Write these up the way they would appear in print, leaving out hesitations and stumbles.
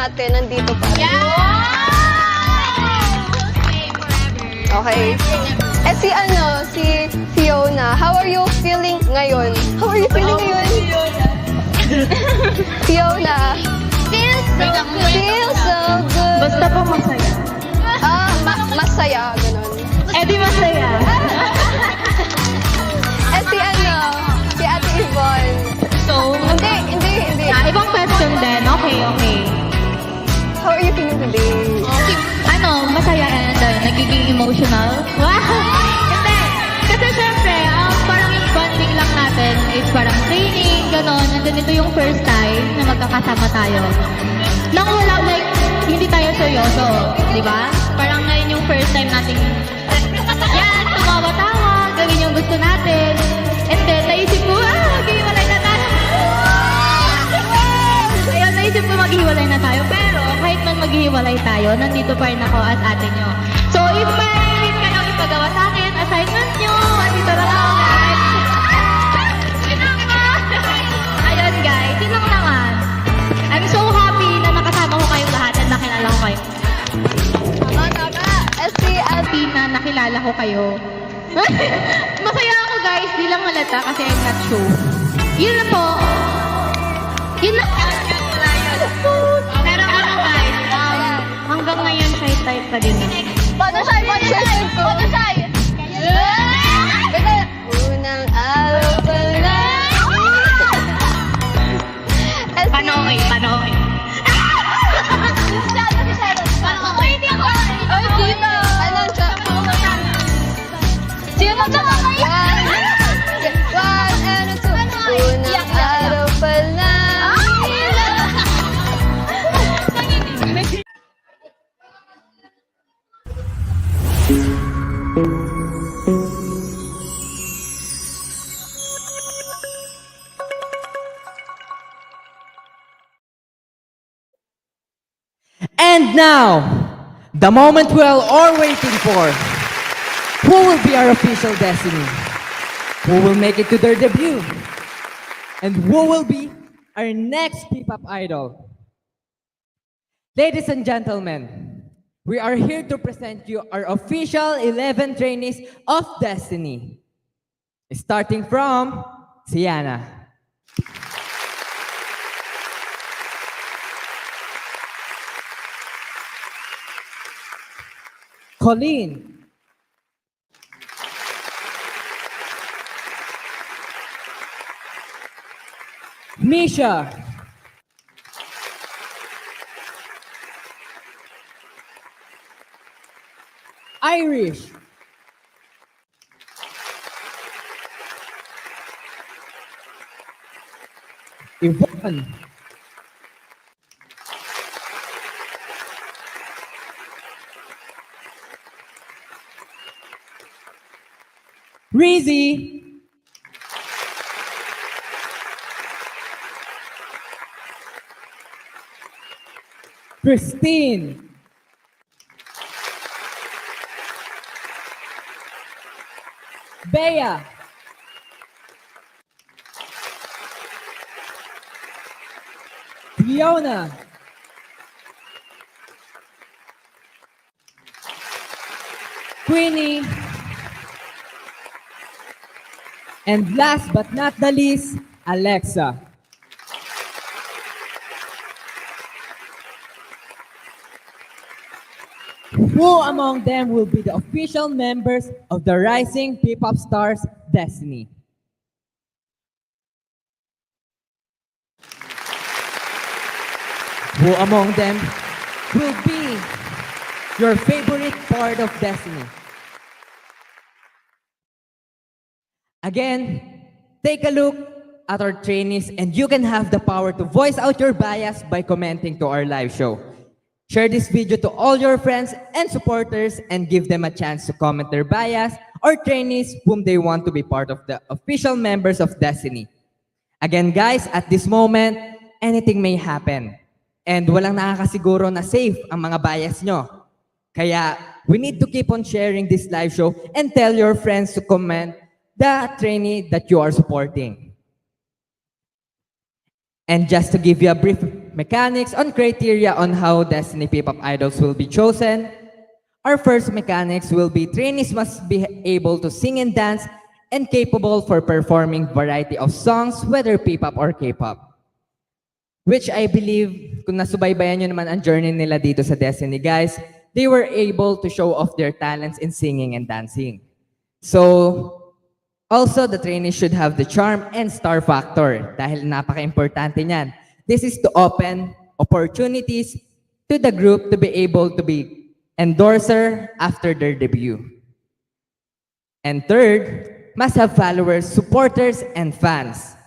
natin nandito pa rin. Okay. Eh si Fiona, how are you feeling ngayon? How are you feeling ngayon? Fiona. Feels so good. Basta po masaya. Masaya, ganun. Eh di masaya. Eh si Ate Yvonne. So, Hindi. ibang question din. Okay. How are you feeling today? Masaya and nagiging emotional. Wow! Hindi. Kasi syempre, parang yung bonding lang natin is parang training, gano'n. And then ito yung first time na magkakasama tayo. Nang wala, like, hindi tayo seryoso. Di ba? Parang ngayon yung first time nating yan, tumawa-tawa, gawin yung gusto natin. And then, naisip ko, maghihiwalay na tayo. Ayun, naisip ko maghihiwalay na tayo. Pero, kahit man maghihiwalay tayo, nandito pa rin ako at ate nyo. So, if may ka nang ipagawa sa akin, assignment nyo, andito na ako, guys. Ayun, guys, yun lang naman. I'm so happy na nakasama ko kayong lahat at nakilala ko kayo. Happy na nakilala ko kayo. Masaya ako, guys. Di lang halata kasi I'm not sure. Yun na po. Yun na. Pero guys, hanggang ngayon shy-type pa din ako. Paano shy? Unang araw pa lang. Panooy. One and two. Unang araw pa lang. And now, the moment we are all waiting for. Who will be our official destiny? Who will make it to their debut? And who will be our next P-pop idol? Ladies and gentlemen, we are here to present you our official 11 trainees of Destiny. Starting from Sienna. Colleen. Misha. Irish. Yvonne. Reezy. Christine. Bea. Fiona. Queenie. And last but not the least, Alexa. Who among them will be the official members of the Rising P-pop Stars Destiny? Who among them will be your favorite part of Destiny? Again, take a look at our trainees and you can have the power to voice out your bias by commenting to our live show. Share this video to all your friends and supporters and give them a chance to comment their bias or trainees whom they want to be part of the official members of Destiny. Again guys, at this moment, anything may happen. And walang nakakasiguro na safe ang mga bias nyo. Kaya we need to keep on sharing this live show and tell your friends to comment the trainee that you are supporting. And just to give you a brief mechanics on criteria on how Destiny P-pop idols will be chosen. Our first mechanics will be trainees must be able to sing and dance and capable for performing variety of songs, whether P-pop or K-pop. Which I believe, kung nasubaybayan nyo naman ang journey nila dito sa Destiny, guys, they were able to show off their talents in singing and dancing. So, also, the trainees should have the charm and star factor dahil napaka-importante niyan. This is to open opportunities to the group to be able to be endorser after their debut. And third, must have followers, supporters, and fans.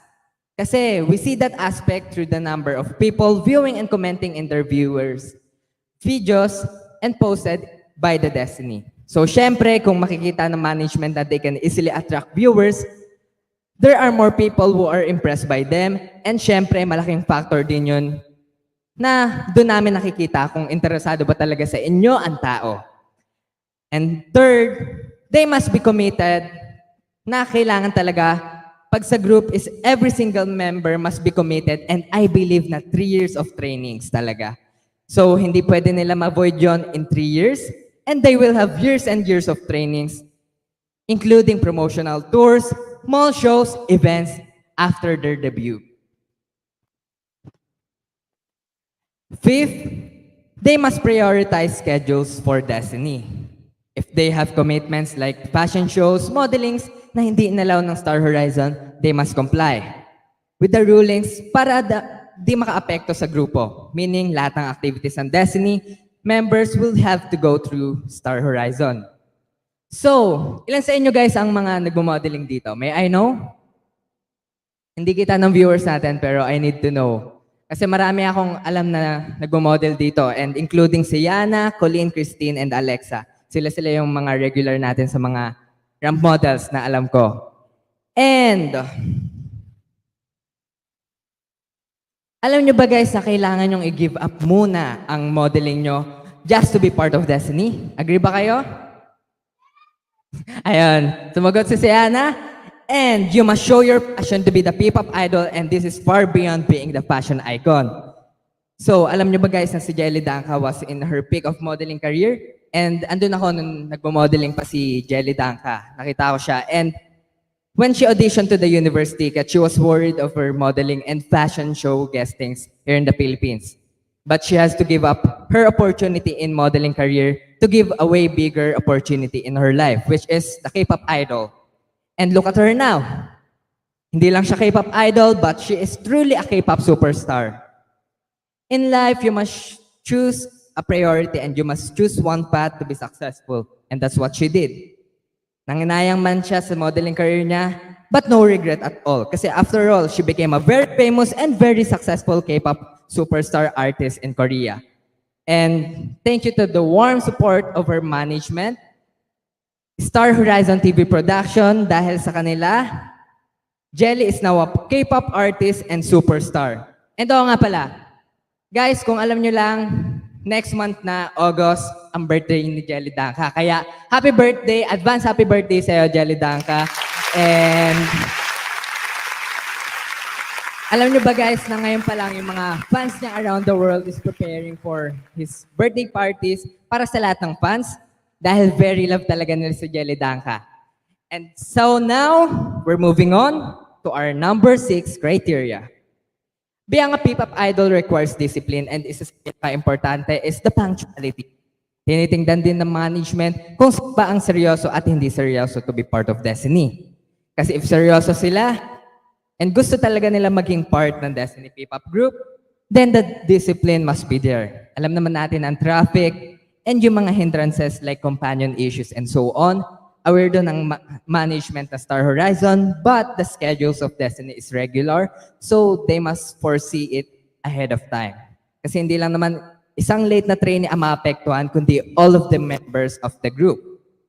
Kasi we see that aspect through the number of people viewing and commenting in their viewers' videos and posted by the Destiny. So syempre, kung makikita ng management that they can easily attract viewers, there are more people who are impressed by them. And syempre, malaking factor din yun na doon namin nakikita kung interesado ba talaga sa inyo ang tao. And third, they must be committed na kailangan talaga pag sa group is every single member must be committed, and I believe na 3 years of trainings talaga. So hindi pwede nila ma-avoid yon in 3 years, and they will have years and years of trainings including promotional tours, mall shows, events after their debut. Fifth, they must prioritize schedules for Destiny. If they have commitments like fashion shows, modelings na hindi inalaw ng Star Horizon, they must comply with the rulings para di maka-apekto sa grupo. Meaning, lahat ng activities ng Destiny, members will have to go through Star Horizon. So, ilan sa inyo guys ang mga nagmo-modeling dito? May I know? Hindi kita ng viewers natin, pero I need to know. Kasi marami akong alam na nagmo-model dito, and including si Yana, Colleen, Christine, and Alexa. Sila yung mga regular natin sa mga ramp models na alam ko. And, alam nyo ba guys na kailangan nyong i-give up muna ang modeling nyo just to be part of Destiny? Agree ba kayo? Ayun, sumagot si Siana. And you must show your passion to be the P-pop idol, and this is far beyond being the fashion icon. So, alam nyo ba guys na si Jelly Danka was in her peak of modeling career? And andun ako nung nagmo-modeling pa si Jelly Danka. Nakita ko siya. And when she auditioned to the university, she was worried of her modeling and fashion show guestings here in the Philippines. But she has to give up her opportunity in modeling career to give a way bigger opportunity in her life, which is the K-pop idol. And look at her now. Hindi lang siya K-pop idol, but she is truly a K-pop superstar. In life, you must choose a priority and you must choose one path to be successful. And that's what she did. Nanginayang man siya sa modeling career niya, but no regret at all. Kasi after all, she became a very famous and very successful K-pop superstar artist in Korea. And thank you to the warm support of her management, Star Horizon TV Production, dahil sa kanila, Jelly is now a K-pop artist and superstar. And oo nga pala, guys, kung alam nyo lang, next month na, August, ang birthday ni Jelly Danka. Kaya, happy birthday, advance happy birthday sa'yo, Jelly Danka. And, alam nyo ba guys, na ngayon pa lang yung mga fans niya around the world is preparing for his birthday parties para sa lahat ng fans dahil very love talaga nila si Jelly Danka. And so now, we're moving on to our number 6 criteria. Being a P-pop idol requires discipline, and isa sa importante is the punctuality. Tinitingnan din ng management kung ba ang seryoso at hindi seryoso to be part of Destiny. Kasi if seryoso sila and gusto talaga nila maging part ng Destiny P-pop group, then the discipline must be there. Alam naman natin ang traffic and yung mga hindrances like companion issues and so on. Aware doon ng management na Star Horizon, but the schedules of Destiny is regular, so they must foresee it ahead of time. Kasi hindi lang naman isang late na trainee ang maapektuhan, kundi all of the members of the group.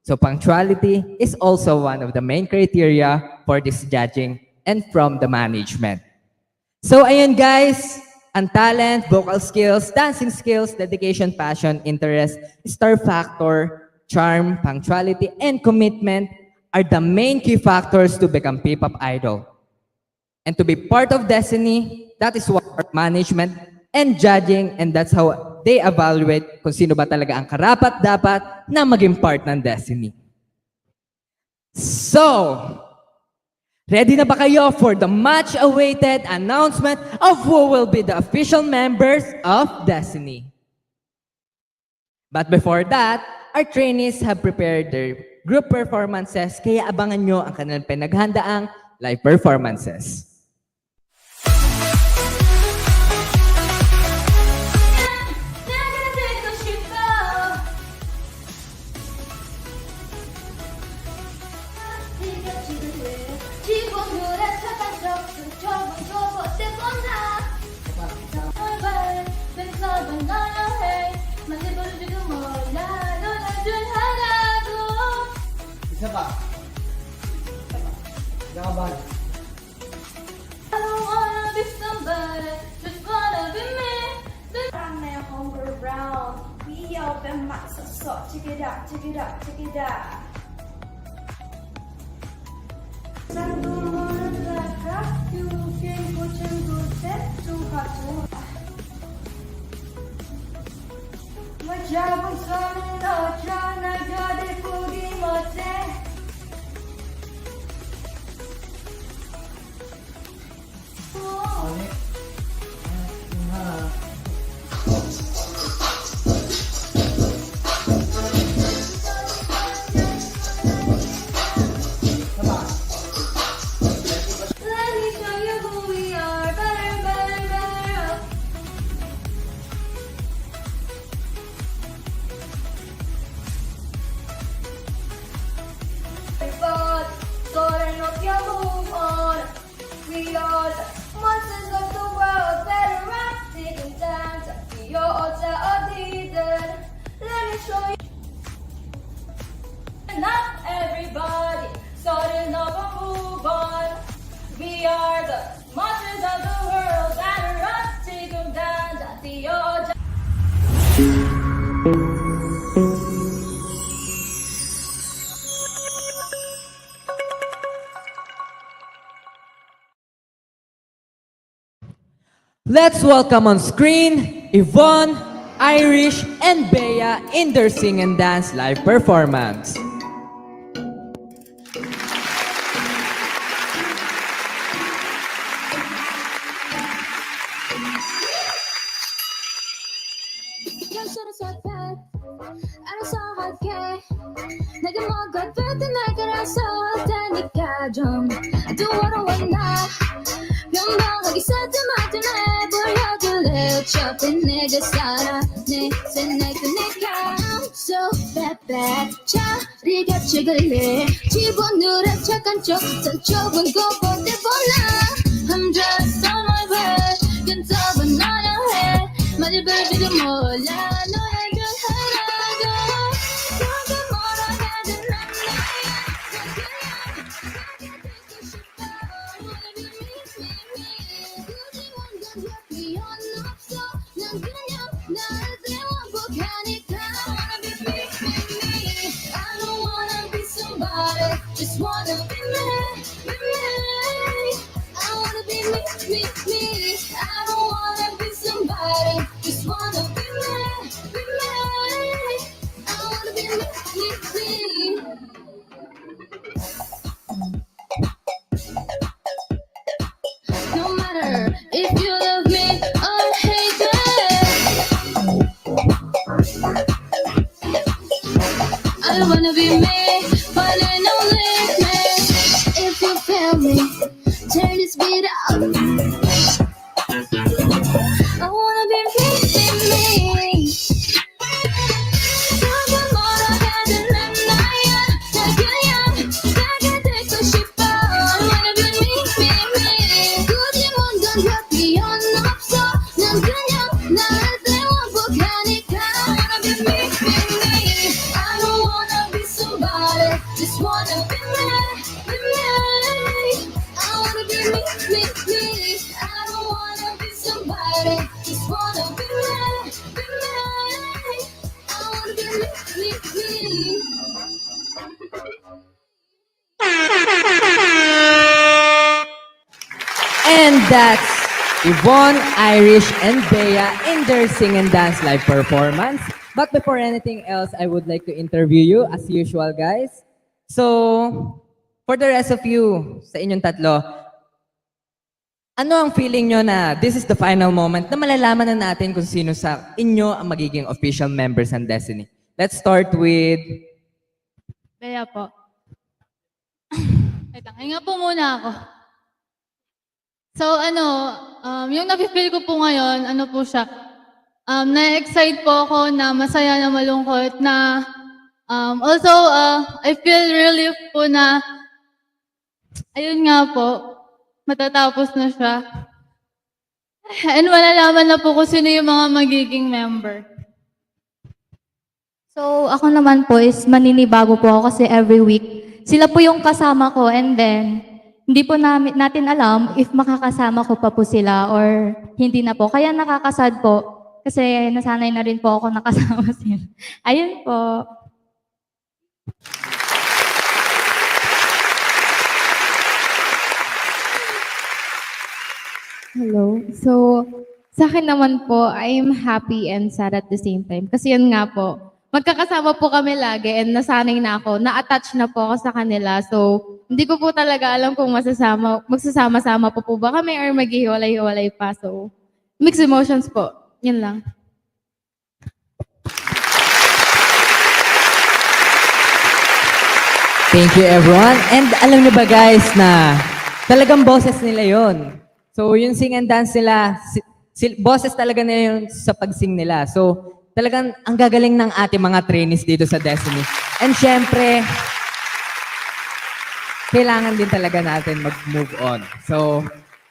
So punctuality is also one of the main criteria for this judging and from the management. So ayun guys, ang talent, vocal skills, dancing skills, dedication, passion, interest, star factor, charm, punctuality, and commitment are the main key factors to become P-pop idol. And to be part of Destiny, that is what our management and judging, and that's how they evaluate kung sino ba talaga ang karapat-dapat na maging part ng Destiny. So, ready na ba kayo for the much-awaited announcement of who will be the official members of Destiny? But before that, our trainees have prepared their group performances, kaya abangan nyo ang kanilang pinaghandaang live performances. Isa pa. Nakabahan. I don't wanna be somebody, just wanna be me. I'm at home around. We open mics, so check it out, check it out, check it out. I don't wanna black up, you can put your good set to hot to Majabang sa mga dyan, nagade kugi mote. Let me show you who we are, better, better, better. But sorry, not your move on. We are the monsters of the world, better rap, taking time to be your altar of heathen. Let me show you. Not everybody starting up a move on. We are the monsters of the world that run, take them down, the old. Let's welcome on screen Yvonne, Irish, and Bea in their sing and dance live performance. 열쇠를 쇠패 알아서 할게 내가 먹을 때 내가 알아서 할 테니까 좀 do what I want now 변명하기 새침할 때 보여줄래 어차피 내가 살아 내 생각이니까 so bad bad 자리가 찍을래 집어넣으라 착한 척 산적은 것보다 보나 I'm just on my way 괜찮아 나야 해 마지 별지도 몰라 너의 준 하나도 너가 뭐라 해도 난 나야 난 그냥 나게 듣고 싶어 Wanna be me 굳이 완전 필요는 없어 난 그냥 나를 완벽하니까 Wanna be me I don't wanna be somebody just wanna be me I wanna be me I don't wanna be somebody just wanna be me I wanna be me No matter if you love me or hate it I don't wanna be me but I know limit If you fail me turn this beat up I wanna be me 너가 뭐라 해도 난 나야 나 그냥 나게 듣고 싶어 I wanna be me 굳이 뭔가 필요는 없어 난 그냥 나를 완벽하니까 I wanna be me I don't wanna be somebody just wanna be me I wanna be me I don't wanna be somebody just wanna be me I wanna be me And that's Yvonne, Irish, and Bea in their sing and dance live performance. But before anything else, I would like to interview you as usual, guys. So, for the rest of you, sa inyong tatlo, ano ang feeling nyo na this is the final moment na malalaman na natin kung sino sa inyo ang magiging official members ng Destiny? Let's start with... Kaya po. Wait lang, hinga po muna ako. So yung nafe-feel ko po ngayon, ano po siya, na-excite po ako, na masaya, na malungkot, na also, I feel relief po na, ayun nga po, matatapos na siya. And malalaman na po kung sino yung mga magiging member. So, ako naman po is maninibago po ako kasi every week, sila po yung kasama ko and then, hindi po natin alam if makakasama ko pa po sila or hindi na po. Kaya nakakasad po kasi nasanay na rin po ako nakasama sila. Ayun po. Hello. So, sa akin naman po, I'm happy and sad at the same time. Kasi yun nga po, magkakasama po kami lagi and nasanay na ako, na-attach na po ako sa kanila. So, hindi ko po talaga alam kung magsasama-sama po ba kami or maghihiwalay-hiwalay pa. So, mixed emotions po. Yun lang. Thank you, everyone. And alam niyo ba, guys, na talagang boses nila yon. So, yung sing and dance nila, boses talaga nila yun sa pag-sing nila. So, talagang ang gagaling ng ating mga trainees dito sa Destiny. And syempre, kailangan din talaga natin mag-move on. So,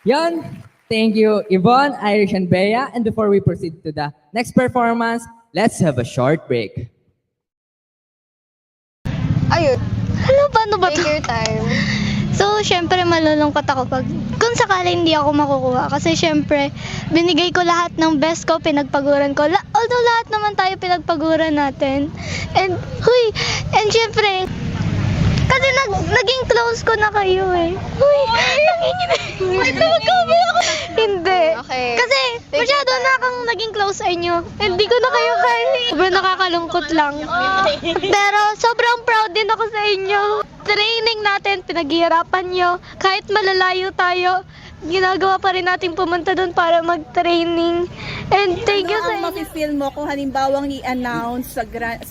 yon. Thank you, Yvonne, Irish, and Bea. And before we proceed to the next performance, let's have a short break. Ayun. Ano, paano ba Take to? your time. So, syempre malulungkot ako kung sakali hindi ako makukuha. Kasi syempre, binigay ko lahat ng best ko, pinagpaguran ko. Although lahat naman tayo pinagpaguran natin. And syempre, kasi naging close ko na kayo eh. Uy, wait, magkami ako. Hindi. Okay. Kasi masyado na akong naging close sa inyo. Hindi ko na kayo kaya. Sobrang nakakalungkot lang. Pero sobrang proud din ako sa inyo. Training natin, pinaghihirapan nyo. Kahit malalayo tayo, ginagawa pa rin natin pumunta doon para mag-training. And thank you sa Ano ang inyo. mafe-feel mo kung halimbawang i-announce sa grand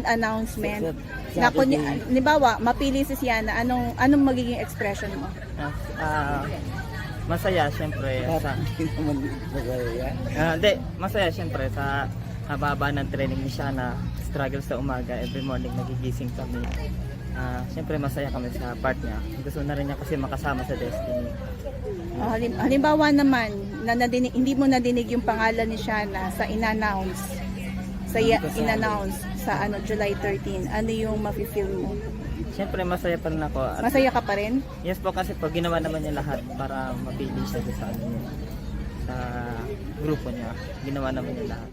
announcement? Na kung halimbawa, mapili si Siana, anong magiging expression mo? Masaya syempre masaya syempre sa haba ng training ni Shana, struggle sa umaga, every morning nagigising kami. Syempre masaya kami sa part niya. Gusto na rin niya kasi makasama sa Destiny. Halimbawa naman, hindi mo nadinig yung pangalan ni Shana sa in-announce sa July 13. Ano yung mafe-feel mo? Syempre masaya pa rin ako. At Masaya ka pa rin? yes po, kasi pag ginawa naman niya lahat para mapili siya sa sa grupo niya. Ginawa naman niya lahat.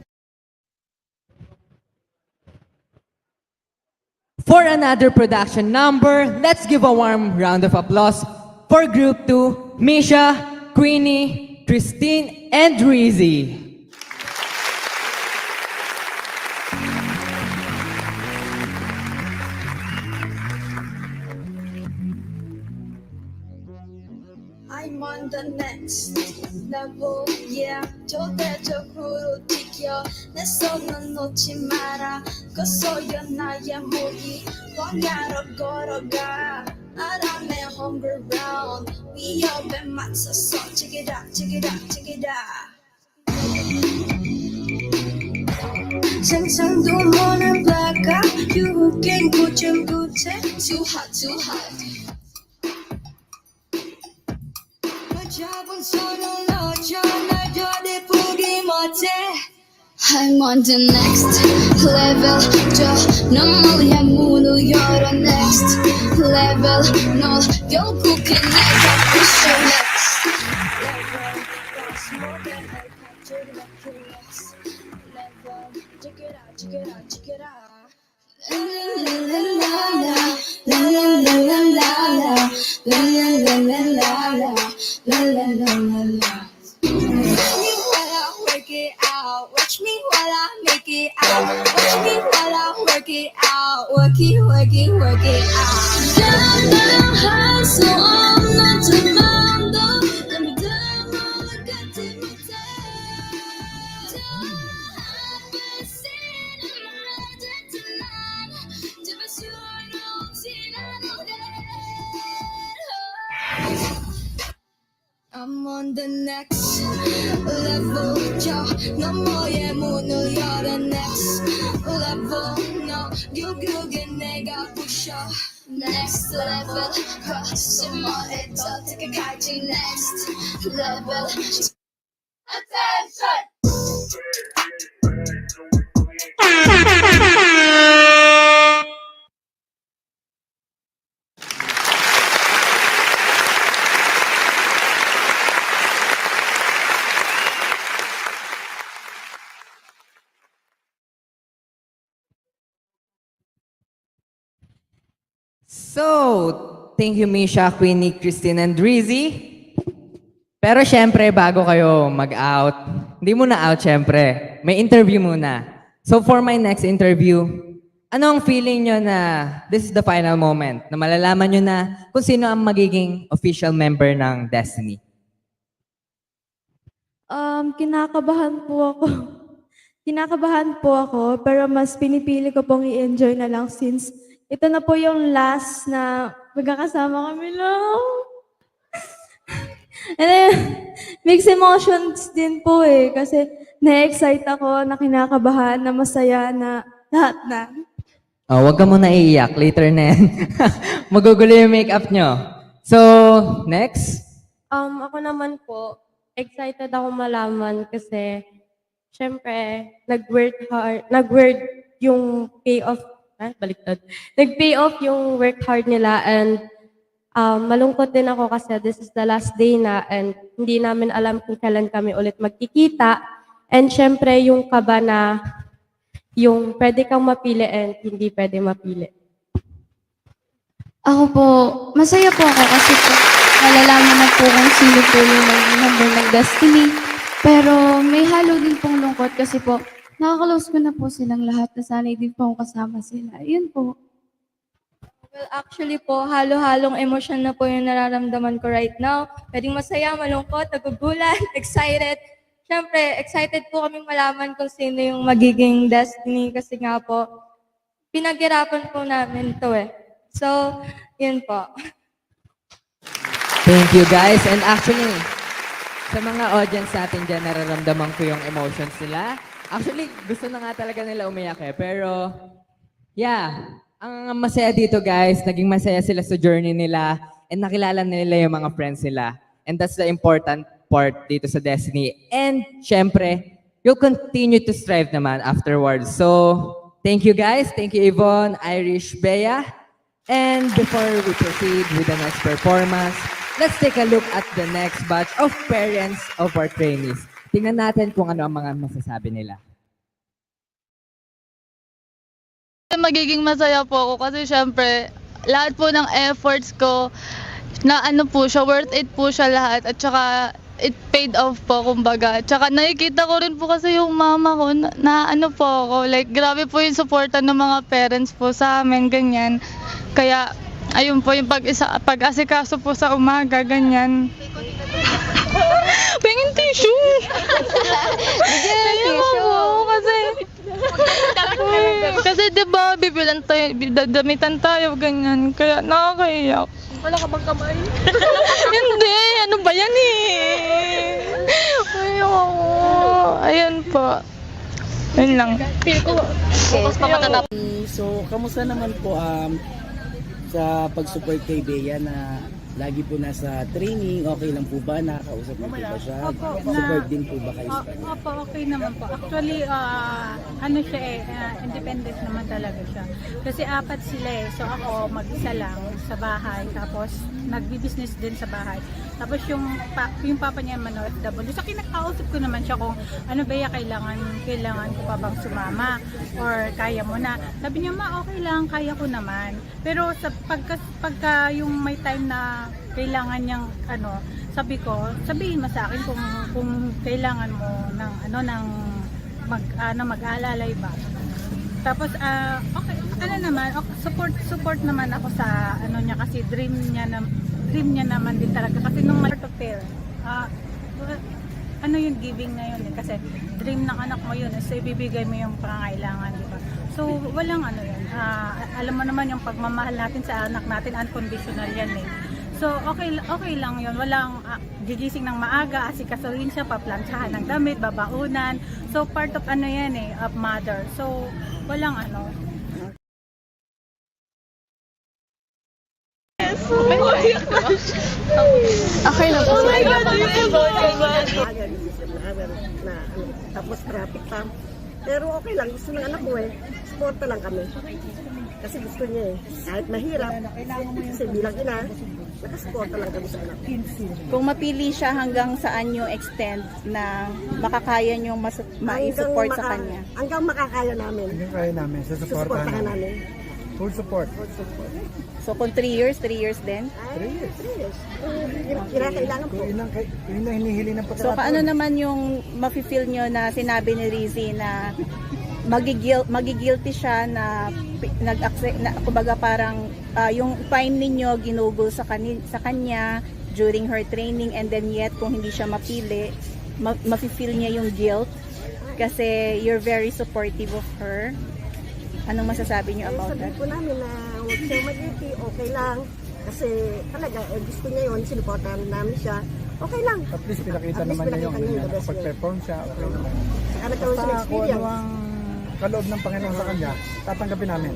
For another production number, let's give a warm round of applause for Group 2, Misha, Queenie, Christine, and Rizzy. I'm on the next level, yeah. 절대적으로 지켜 내 손은 놓지 마라. 거서여 나의 목이 광야로 걸어가. 아람의 hungry round 위협에 맞서서 check it out, check it out, check it out. 상상도 모를 blackout 유혹엔 구질구질 too hot, too hot. 잡은 손을 놓쳐 날 더 예쁘게 못해 I'm on the next level 저 너머리에 문을 열어 next level 널 결국엔 내가 부셔 next level that's more than I can do like you next level check it out check it out check it out Watch me while I make it out. Watch me while I work it out. Work it, work it, work it out. Down, down, high, so I'm not too bound. Let me down, all I got to me down. I'm on the next level, 저 너머의 문을 열어 next level, 너 결국에 내가 부셔 next level, 거짓말에 더 다가갈지 next level. Attention! So, thank you Misha, Queenie, Christine, and Rizzy. Pero syempre, bago kayo mag-out, hindi muna out syempre, may interview muna. So for my next interview, ano ang feeling nyo na this is the final moment, na malalaman nyo na kung sino ang magiging official member ng Destiny? Kinakabahan po ako. Kinakabahan po ako, pero mas pinipili ko pong i-enjoy na lang since ito na po yung last na magkakasama kami lang. And then, mixed emotions din po eh. Kasi na-excite ako, na kinakabahan, na masaya, na lahat na. Oh, wag ka muna iiyak. Later na yan. Magugulo yung makeup nyo. So, next. Ako naman po, excited ako malaman kasi syempre, nag-work yung payoff. Baliktad. Nag-pay off yung work hard nila and malungkot din ako kasi this is the last day na and hindi namin alam kung kailan kami ulit magkikita. And syempre yung kaba na yung pwede kang mapili and hindi pwede mapili. Ako po, masaya po ako kasi po malalaman na po kung sino po yung member ng Destiny. Pero may halo din pong lungkot kasi po nakakalose ko na po silang lahat na sanay din po akong kasama sila. Yun po. Well, actually po, halo-halong emosyon na po yung nararamdaman ko right now. Pwedeng masaya, malungkot, nagugulat, excited. Siyempre, excited po kami malaman kung sino yung magiging Destiny kasi nga po, pinaghirapan po namin to eh. So, yun po. Thank you guys. And actually, sa mga audience natin dyan, nararamdaman ko yung emotions nila. Actually, gusto na nga talaga nila umiyak eh. Pero, yeah, ang masaya dito guys, naging masaya sila sa journey nila and nakilala nila yung mga friends nila. And that's the important part dito sa Destiny. And, syempre, you'll continue to strive naman afterwards. So, thank you guys. Thank you Yvonne, Irish, Bea. And before we proceed with the next performance, let's take a look at the next batch of parents of our trainees. Tingnan natin kung ano ang mga masasabi nila. Magiging masaya po ako kasi syempre lahat po ng efforts ko na ano po siya, worth it po siya lahat at saka it paid off po kumbaga. Tsaka nakikita ko rin po kasi yung mama ko na ano po ako, like grabe po yung suporta ng mga parents po sa amin, ganyan. Kaya ayun po yung pag-asikaso po sa umaga, ganyan. Pengin tissue! Ayun po, kasi diba, bibilan tayo, damitan tayo, ganyan. Kaya nakakaiyak. Wala ka bang kamay? Hindi, ano ba yan eh? Ayun po. Ayun lang. So, kamusta naman po sa pag-support kay Bea na lagi po nasa training, okay lang po ba? Nakakausap niyo po ba siya? Opo, Support din po ba kayo sa kanya? Opo, okay naman po. Actually, ano siya independent naman talaga siya. Kasi 4 sila So ako, mag-isa lang sa bahay. Tapos, nagbi-business din sa bahay. Tapos yung papa niya man OFW. So kinakausap ko naman siya kung ano ba kailangan ko pa bang sumama or kaya mo na. Sabi niya, okay lang, kaya ko naman. Pero sa pagka yung may time na kailangan niyang sabihin mo sa akin kung kailangan mo ng mag-aalalay ba. Tapos okay, support naman ako sa niya kasi dream niya naman din talaga kasi nung part of parent yung giving na yun kasi dream ng anak mo yun so ibibigay mo yung pangangailangan, di ba? So walang yun, alam mo naman yung pagmamahal natin sa anak natin unconditional yan so okay lang yun, walang gigising ng maaga, asikasuhin siya, paplantsahan ng damit, babaunan, so part of yan of mother, so walang Okay na po. Oh my God! Tapos traffic pa. Pero okay lang, gusto ng anak ko suporta lang kami. Kasi gusto niya kahit mahirap, kasi bilang ina, nakasuporta lang kami sa anak. Kung mapili siya hanggang saan yung extent na makakaya niyong ma-support sa kanya? Hanggang makakaya namin. Hanggang kaya namin, susuportahan namin. Full support. So kung 3 years din? 3 years. Kailangan po. Yun ang hinihili ng pagkakataon. So paano naman yung mafe-feel nyo na sinabi ni Rizzy na magigilty siya na kumbaga parang yung time ninyo ginugol sa kanya during her training and then yet kung hindi siya mapili, mafe-feel niya yung guilt kasi you're very supportive of her. Anong masasabi niyo about that? Sabi po namin na huwag siya mag-iti, okay lang. Kasi talaga, gusto niya yun, sinuportahan namin siya. Okay lang. At least pinakita naman niya yung pag-perform siya. Okay naman. Saka nagkaroon siya ng Kung ano experience. ang kaloob ng Panginoon sa kanya, tatanggapin namin.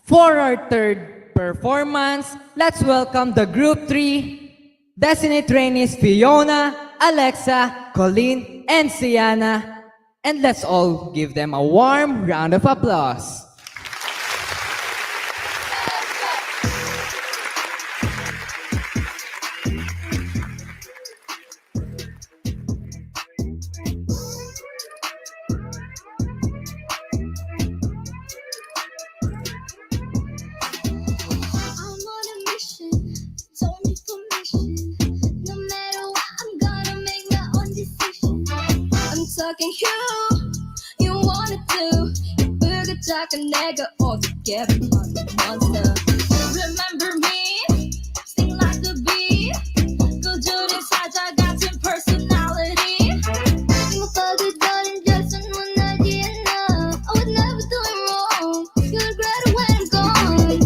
For our third performance, let's welcome the Group 3 Destiny trainees Fiona, Alexa, Colleen, and Sienna. And let's all give them a warm round of applause. I'm on a mission, don't need permission. No matter what, I'm gonna make my own decision. I'm talking you wanna do. 불그작은 내가 어떻게 monster. Remember me, sing like the bee. 꾸준히 사자 같은 personality. 행복하게 다닌 자신 원하지 않아. I would never do it wrong. You regret it when I'm gone.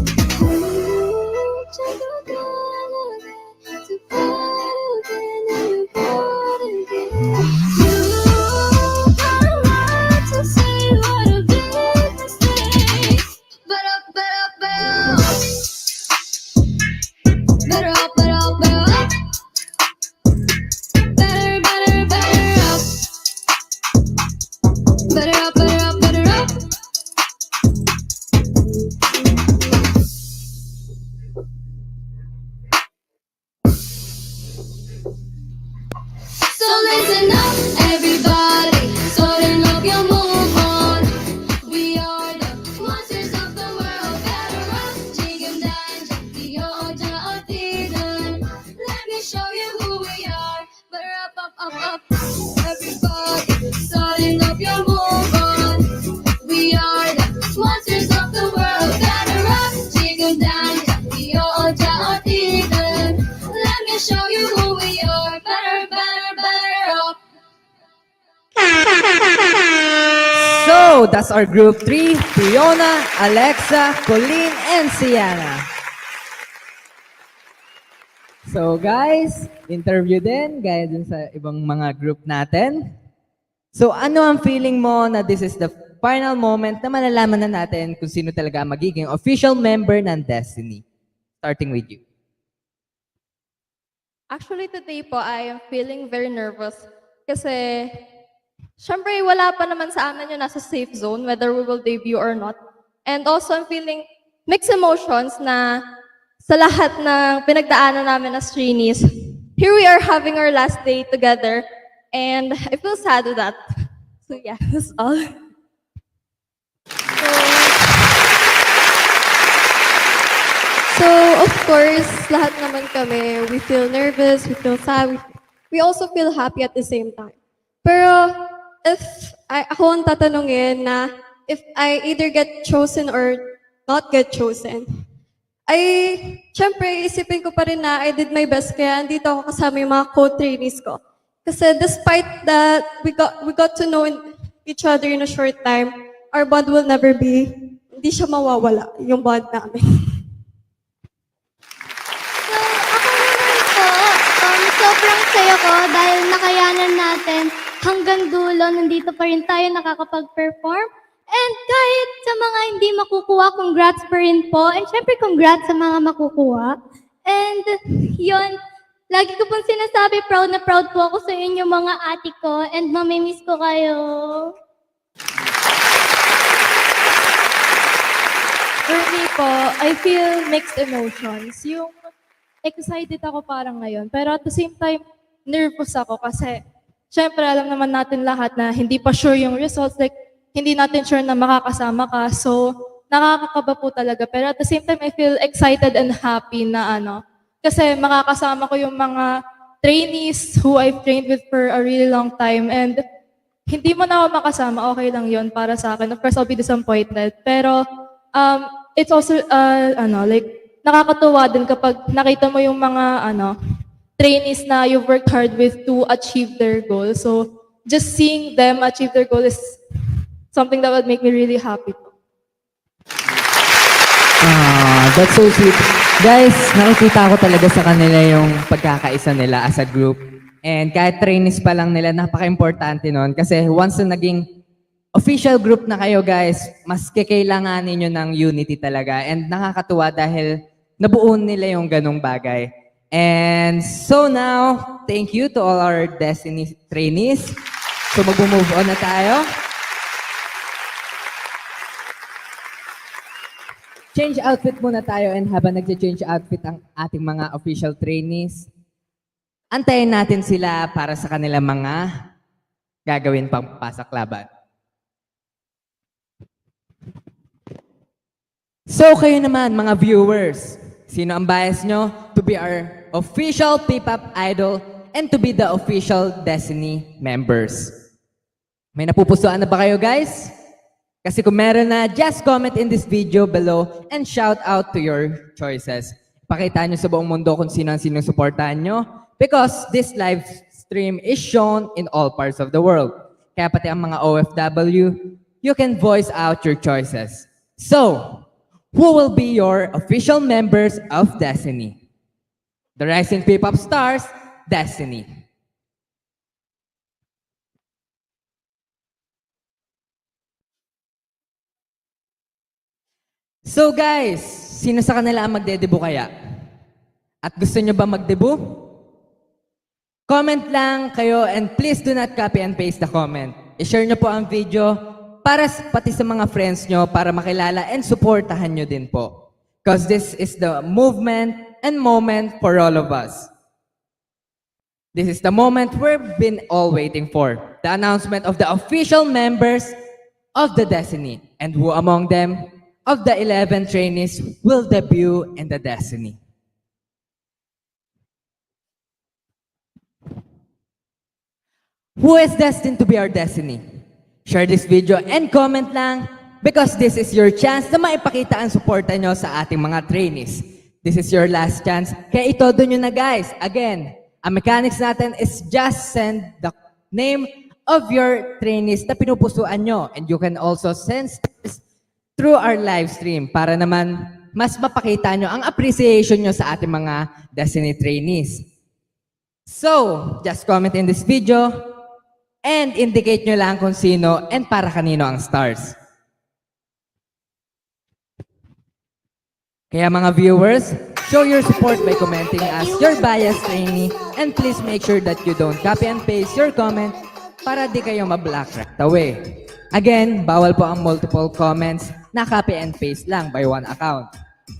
So listen up, everybody. So turn up your move on. We are the monsters of the world. Better up, 지금 당장 뛰어오자 어디든. Let me show you who we are. Better up. Everybody, so turn up your move on. We are the monsters of the world. Better up, 지금 당장 뛰어오자 어디든. Let me show you who we are. Better up. So, that's our Group 3, Fiona, Alexa, Colleen, and Sienna. So guys, interview din, gaya dun sa ibang mga group natin. So ano ang feeling mo na this is the final moment na malalaman na natin kung sino talaga ang magiging official member ng Destiny. Starting with you. Actually, today po, I am feeling very nervous kasi syempre wala pa naman sa amin yung nasa safe zone, whether we will debut or not. And also, I'm feeling mixed emotions na sa lahat ng pinagdaanan namin as trainees. Here we are having our last day together, and I feel sad with that. So yeah, that's all. So, of course, lahat naman kami, we feel nervous, we feel sad, we also feel happy at the same time. Pero, if ako ang tatanungin na if I either get chosen or not get chosen, syempre, isipin ko pa rin na I did my best kaya andito ako kasama yung mga co-trainees ko. Kasi despite that, we got to know each other in a short time, our bond will never be, hindi siya mawawala, yung bond namin. Sobrang saya ko dahil nakayanan natin hanggang dulo, nandito pa rin tayo nakakapag-perform. And kahit sa mga hindi makukuha, congrats pa rin po. And syempre, congrats sa mga makukuha. And yun, lagi ko pong sinasabi, proud na proud po ako sa inyo mga ate ko. And mamimiss ko kayo. For me po, I feel mixed emotions. Yung excited ako parang ngayon. Pero at the same time, nervous ako kasi syempre alam naman natin lahat na hindi pa sure yung results. Like, hindi natin sure na makakasama ka. So, nakakakaba po talaga. Pero at the same time, I feel excited and happy na kasi makakasama ko yung mga trainees who I've trained with for a really long time. And hindi mo na ako makasama, okay lang yon para sa akin. Of course, I'll be disappointed. Pero it's also, nakakatuwa din kapag nakita mo yung mga trainees na you've worked hard with to achieve their goal. So, just seeing them achieve their goal is something that would make me really happy. That's so sweet. Guys, nakikita ko talaga sa kanila yung pagkakaisa nila as a group. And kahit trainees pa lang nila, napaka-importante nun. Kasi once na naging official group na kayo, guys, mas kikailanganin nyo ng unity talaga. And nakakatuwa dahil nabuo nila yung ganong bagay. And so now, thank you to all our Destiny trainees. So mag-move on na tayo. Change outfit muna tayo, and habang nag-change outfit ang ating mga official trainees, antayin natin sila para sa kanilang mga gagawin pang pasaklaban. So kayo naman mga viewers, sino ang bias nyo to be our official P-pop idol and to be the official Destiny members? May napupusuan na ba kayo, guys? Kasi kung meron na, just comment in this video below and shout out to your choices. Pakita nyo sa buong mundo kung sino ang sinong supportahan nyo because this live stream is shown in all parts of the world. Kaya pati ang mga OFW, you can voice out your choices. So, who will be your official members of Destiny? The Rising P-pop Stars, Destiny. So guys, sino sa kanila ang magde-debut kaya? At gusto nyo ba mag-debut? Comment lang kayo and please do not copy and paste the comment. I-share nyo po ang video para pati sa mga friends nyo para makilala and supportahan nyo din po. Because this is the movement and moment for all of us. This is the moment we've been all waiting for. The announcement of the official members of the Destiny. And who among them of the 11 trainees will debut in the Destiny. Who is destined to be our Destiny? Share this video and comment lang because this is your chance na maipakita ang suporta nyo sa ating mga trainees. This is your last chance. Kaya itodo nyo na guys. Again, ang mechanics natin is just send the name of your trainees na pinupusuan nyo. And you can also send through our live stream para naman mas mapakita nyo ang appreciation nyo sa ating mga Destiny trainees. So, just comment in this video And indicate nyo lang kung sino and para kanino ang stars. Kaya mga viewers, show your support by commenting as your bias trainee and please make sure that you don't copy and paste your comment para di kayo ma-block right away. Again, bawal po ang multiple comments na copy and paste lang by one account.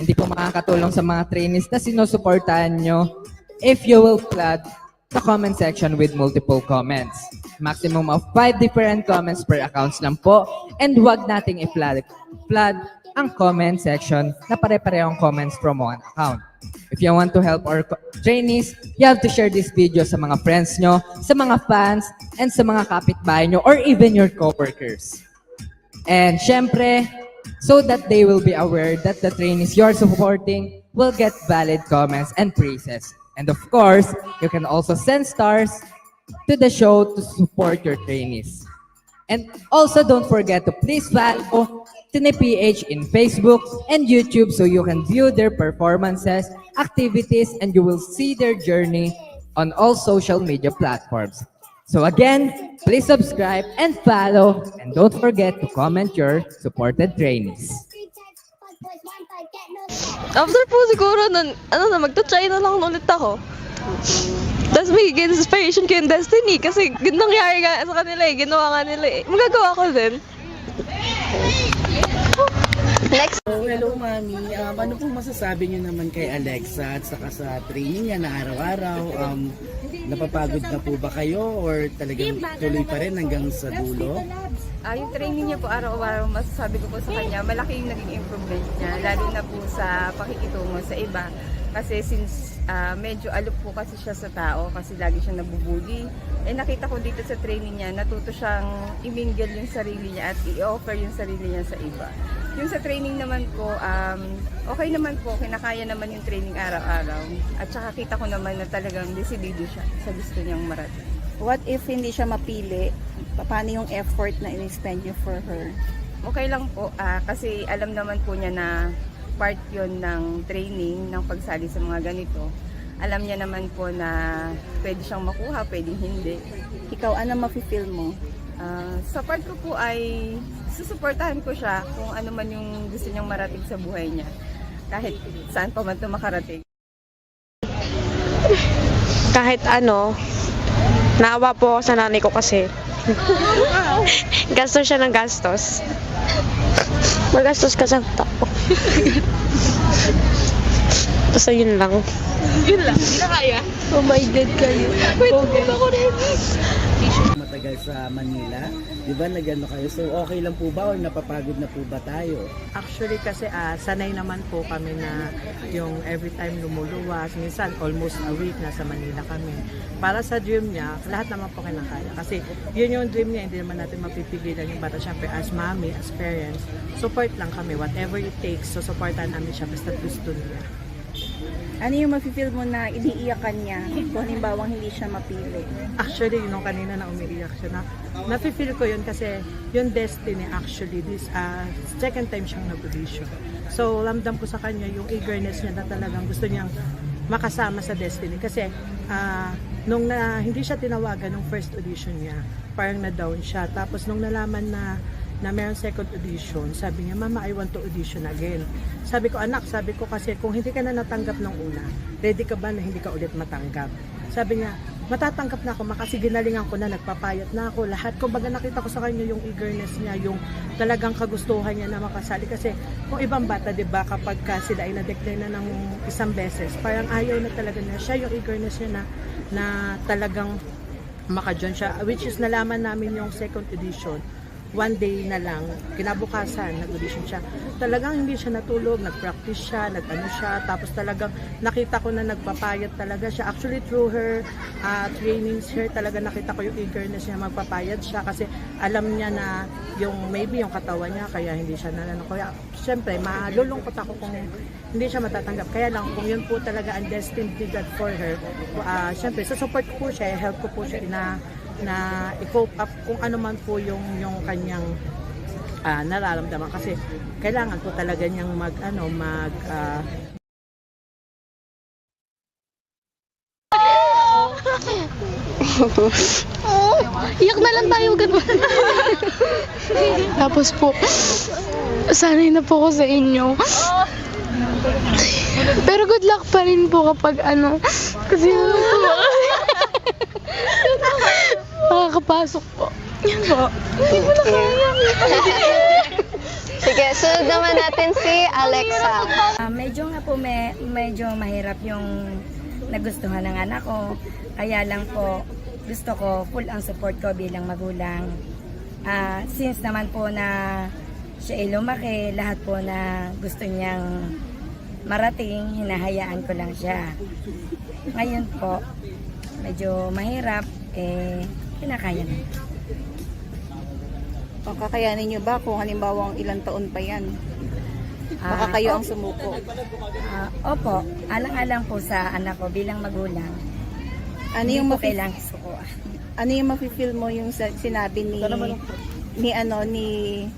Hindi po makakatulong sa mga trainees na sinusuportahan nyo if you will flood the comment section with multiple comments. Maximum of 5 different comments per accounts lang po and huwag nating i-flood ang comment section na pare-parehong comments from one account. If you want to help our trainees, you have to share this video sa mga friends nyo, sa mga fans, and sa mga kapitbahay nyo, or even your coworkers. And syempre, so that they will be aware that the trainees you're supporting will get valid comments and praises. And of course, you can also send stars to the show to support your trainees. And also don't forget to please follow TinePH in Facebook and YouTube so you can view their performances, activities, and you will see their journey on all social media platforms. So again, please subscribe and follow, and don't forget to comment your supported trainees. After po siguro nun, magta-try na lang ulit ako. Tapos magiging inspiration ko yung Destiny kasi nangyari nga sa kanila ginawa nga nila Magagawa ko din. Next. Hello, Mami. Ano pong masasabi niyo naman kay Alexa at saka sa training niya na araw-araw? Napapagod na po ba kayo or talagang tuloy pa rin hanggang sa dulo? Yung training niya po araw-araw, masasabi ko po sa kanya, malaki yung naging improvement niya, lalo na po sa pakikitungo sa iba. Kasi since medyo aloof po kasi siya sa tao, kasi lagi siya nabubuli, nakita ko dito sa training niya, natuto siyang imingle yung sarili niya at i-offer yung sarili niya sa iba. Yung sa training naman po, okay naman po, kinakaya naman yung training araw-araw. At saka kita ko naman na talagang desidido siya sa gusto niyang marating. What if hindi siya mapili? Paano yung effort na in-spend niyo for her? Okay lang po, kasi alam naman po niya na part yon ng training, ng pagsali sa mga ganito. Alam niya naman po na pwede siyang makuha, pwedeng hindi. Ikaw, ano mafe-feel mo? Sa part ko po ay susuportahan ko siya kung ano man yung gusto niyang marating sa buhay niya. Kahit saan pa man ito makarating. Kahit naawa po ako sa nanay ko kasi gastos siya ng gastos. Magastos ka sa tao. Basta yun lang. Yun lang? Hindi na kaya? Oh my God kayo. Wait, ako rin. Matagal sa Manila, di ba nagano kayo? So okay lang po ba or napapagod na po ba tayo? Actually kasi sanay naman po kami na yung every time lumuluwas, minsan almost a week nasa Manila kami. Para sa dream niya, lahat naman po kinakaya. Kasi yun yung dream niya, hindi naman natin mapipigilan yung bata. Siyempre as mommy, as parents, support lang kami. Whatever it takes, so supportan namin siya basta gusto niya. Ano yung mafe-feel mo na iniiyakan niya kung halimbawa hindi siya mapili? Actually, nung kanina na umiiyak siya, nafe-feel ko yun kasi yung Destiny actually, this second time siyang nag-audition. So, lamdam ko sa kanya yung eagerness niya na talagang gusto niyang makasama sa Destiny. Kasi, nung hindi siya tinawagan nung first audition niya, parang na-down siya. Tapos, nung nalaman na meron second audition, sabi niya, Mama, I want to audition again. Sabi ko, anak, sabi ko kasi kung hindi ka na natanggap ng una, ready ka ba na hindi ka ulit matanggap? Sabi niya, matatanggap na ako, kasi ginalingan ko na, nagpapayat na ako, lahat. Kumbaga nakita ko sa kanya yung eagerness niya, yung talagang kagustuhan niya na makasali. Kasi kung ibang bata, diba, kapag sila ay na-declare na ng isang beses, parang ayaw na talaga niya. Siya yung eagerness niya na talagang maka-join siya, which is nalaman namin yung second audition. One day na lang, kinabukasan, nag-audition siya. Talagang hindi siya natulog, nag-practice siya, tapos talagang nakita ko na nagpapayat talaga siya. Actually, through her trainings here, talaga nakita ko yung eagerness niya, magpapayat siya kasi alam niya na maybe yung katawan niya, kaya hindi siya Kaya, syempre, malulungkot ako kung hindi siya matatanggap. Kaya lang, kung yun po talaga ang destined God for her, syempre, sa support ko po siya, help ko po siya na i-cope up kung ano man po yung kanyang nararamdaman kasi kailangan po talaga niyang Iyak na lang tayo, ganun. Tapos po, sanay na po ako sa inyo. Pero good luck pa rin po kapag kasi makakapasok po. Yan po. Hindi mo na kaya. Sige, sunod naman natin si Alexa. Medyo nga po medyo mahirap yung nagustuhan ng anak ko. Kaya lang po gusto ko full ang support ko bilang magulang. Since naman po na siya ay lumaki, lahat po na gusto niyang marating, hinahayaan ko lang siya. Ngayon po, medyo mahirap, kinakaya na. Kakayanin niyo ba kung halimbawa ilang taon pa yan? Baka kayo ang sumuko. Opo, alang-alang po sa anak ko bilang magulang. Ano yung kailangan sukuan? Ano yung mafe-feel mo yung sinabi ni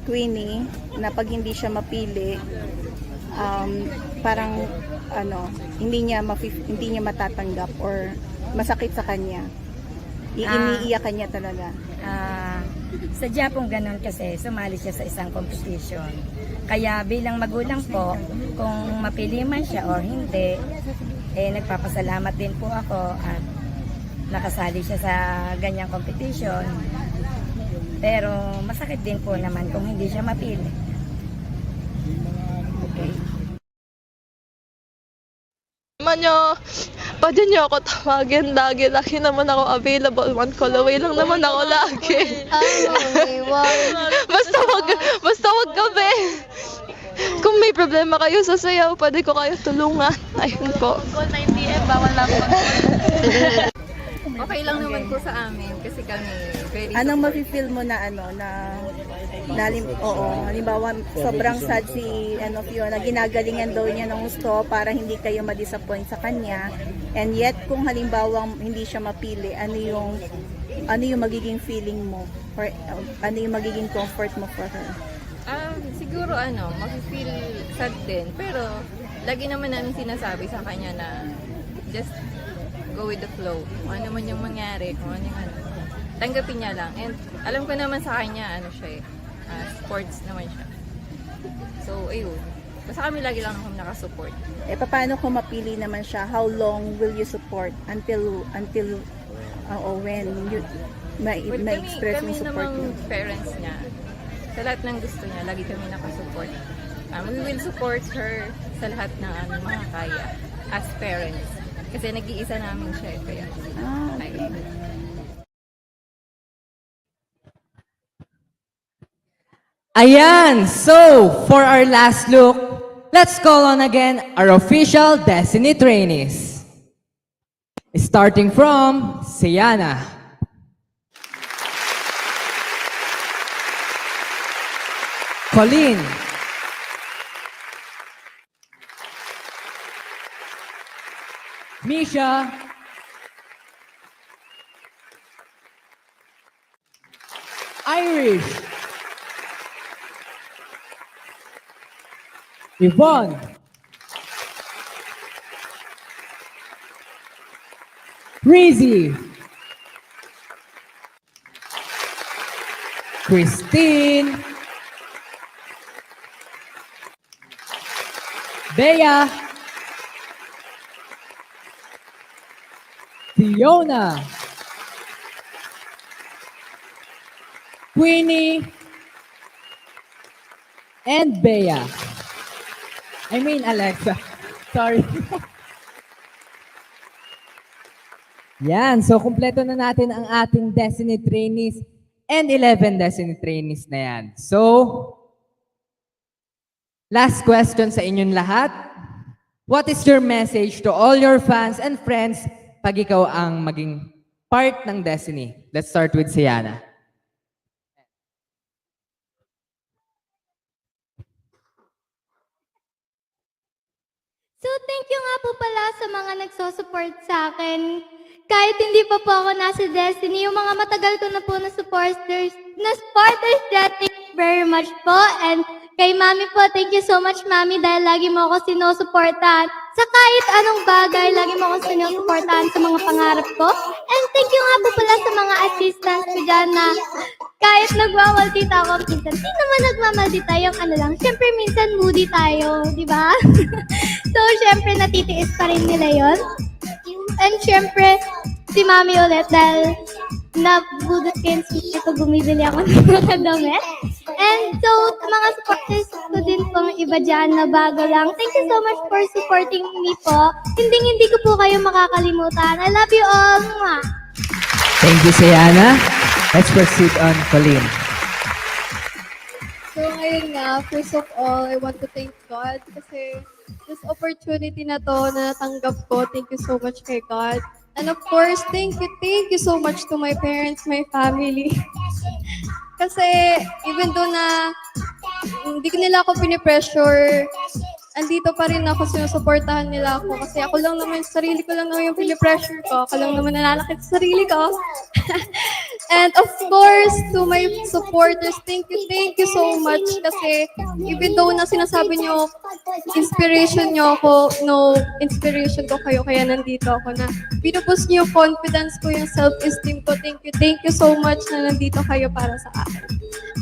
Queenie na pag hindi siya mapili, parang hindi niya matatanggap or masakit sa kanya. Iniiyakan niya talaga. Sadya pong ganun kasi sumali siya sa isang competition. Kaya bilang magulang po, kung mapili man siya or hindi, nagpapasalamat din po ako at nakasali siya sa ganyang competition. Pero masakit din po naman kung hindi siya mapili. Okay. Naman nyo, pwede nyo ako tawagin lagi. Lagi naman ako available. One call away lang naman ako lagi. Basta wag gabi. Kung may problema kayo sa sayaw, pwede ko kayo tulungan. Ayun po. Call 9 PM, bawal lang po. Okay lang naman po sa amin kasi kami very Anong mafe-feel mo na halimbawa sobrang sad si Fiona, ginagalingan daw niya ng gusto para hindi kayo ma-disappoint sa kanya, and yet kung halimbawa hindi siya mapili, ano yung magiging feeling mo or ano yung magiging comfort mo for her? siguro mafe-feel sad din, pero lagi naman namin sinasabi sa kanya na just go with the flow. Kung ano man yung mangyari, kung ano yung tanggapin niya lang. And alam ko naman sa kanya, siya sports naman siya. So, ayun. Basta kami lagi lang kami nakasupport. Paano kung mapili naman siya? How long will you support? Until when you ma-express yung support kami mo? namang parents niya, sa lahat ng gusto niya, lagi kami nakasupport. We will support her sa lahat ng mga kaya as parents. Kasi nag-iisa namin siya, kaya. Okay. Ayan! So, for our last look, let's call on again our official Destiny trainees. Starting from Siana. Colleen. Misha. Irish. Yvonne. Breezy. Christine. Bea. Fiona. Queenie. And Bea. I mean Alexa. Sorry. Yan. So, kumpleto na natin ang ating Destiny trainees and 11 Destiny trainees na yan. So, last question sa inyong lahat. What is your message to all your fans and friends pag ikaw ang maging part ng Destiny? Let's start with Siana. So, thank you nga po pala sa mga nagsosupport sa akin. Kahit hindi pa po ako nasa Destiny, yung mga matagal ko na po na supporters, thank you very much po. And kay Mami po, thank you so much, Mami, dahil lagi mo ako sinusuportahan. Sa kahit anong bagay, lagi mo akong sinusuportahan sa mga pangarap ko. And thank you nga po pala sa mga assistants ko dyan na kahit nagmamaldita ako minsan, di naman nagmamaldita yung ano lang. Siyempre minsan moody tayo, di ba? So siyempre natitiis pa rin nila yon. And siyempre, si Mami ulit dahil nabudot ko yung sisi ko, bumibili ako ng mga damit. And so, mga supporters ko din pong iba dyan na bago lang. Thank you so much for supporting me po. Hindi ko po kayo makakalimutan. I love you all. Mwah! Thank you, Sienna. Let's proceed on Colleen. So ngayon nga, first of all, I want to thank God kasi this opportunity na to na natanggap ko. Thank you so much kay God. And of course, thank you so much to my parents, my family. Kasi even though na hindi nila ako pinipressure, andito pa rin ako, sinusuportahan nila ako. Kasi ako lang naman, sarili ko lang naman yung pinipressure ko. Ako lang naman nanalakit sa sarili ko. And of course, to my supporters, thank you so much. Kasi even though na sinasabi nyo, inspiration nyo ako, no, inspiration ko kayo, kaya nandito ako na binuboost nyo yung confidence ko, yung self-esteem ko. Thank you so much na nandito kayo para sa akin.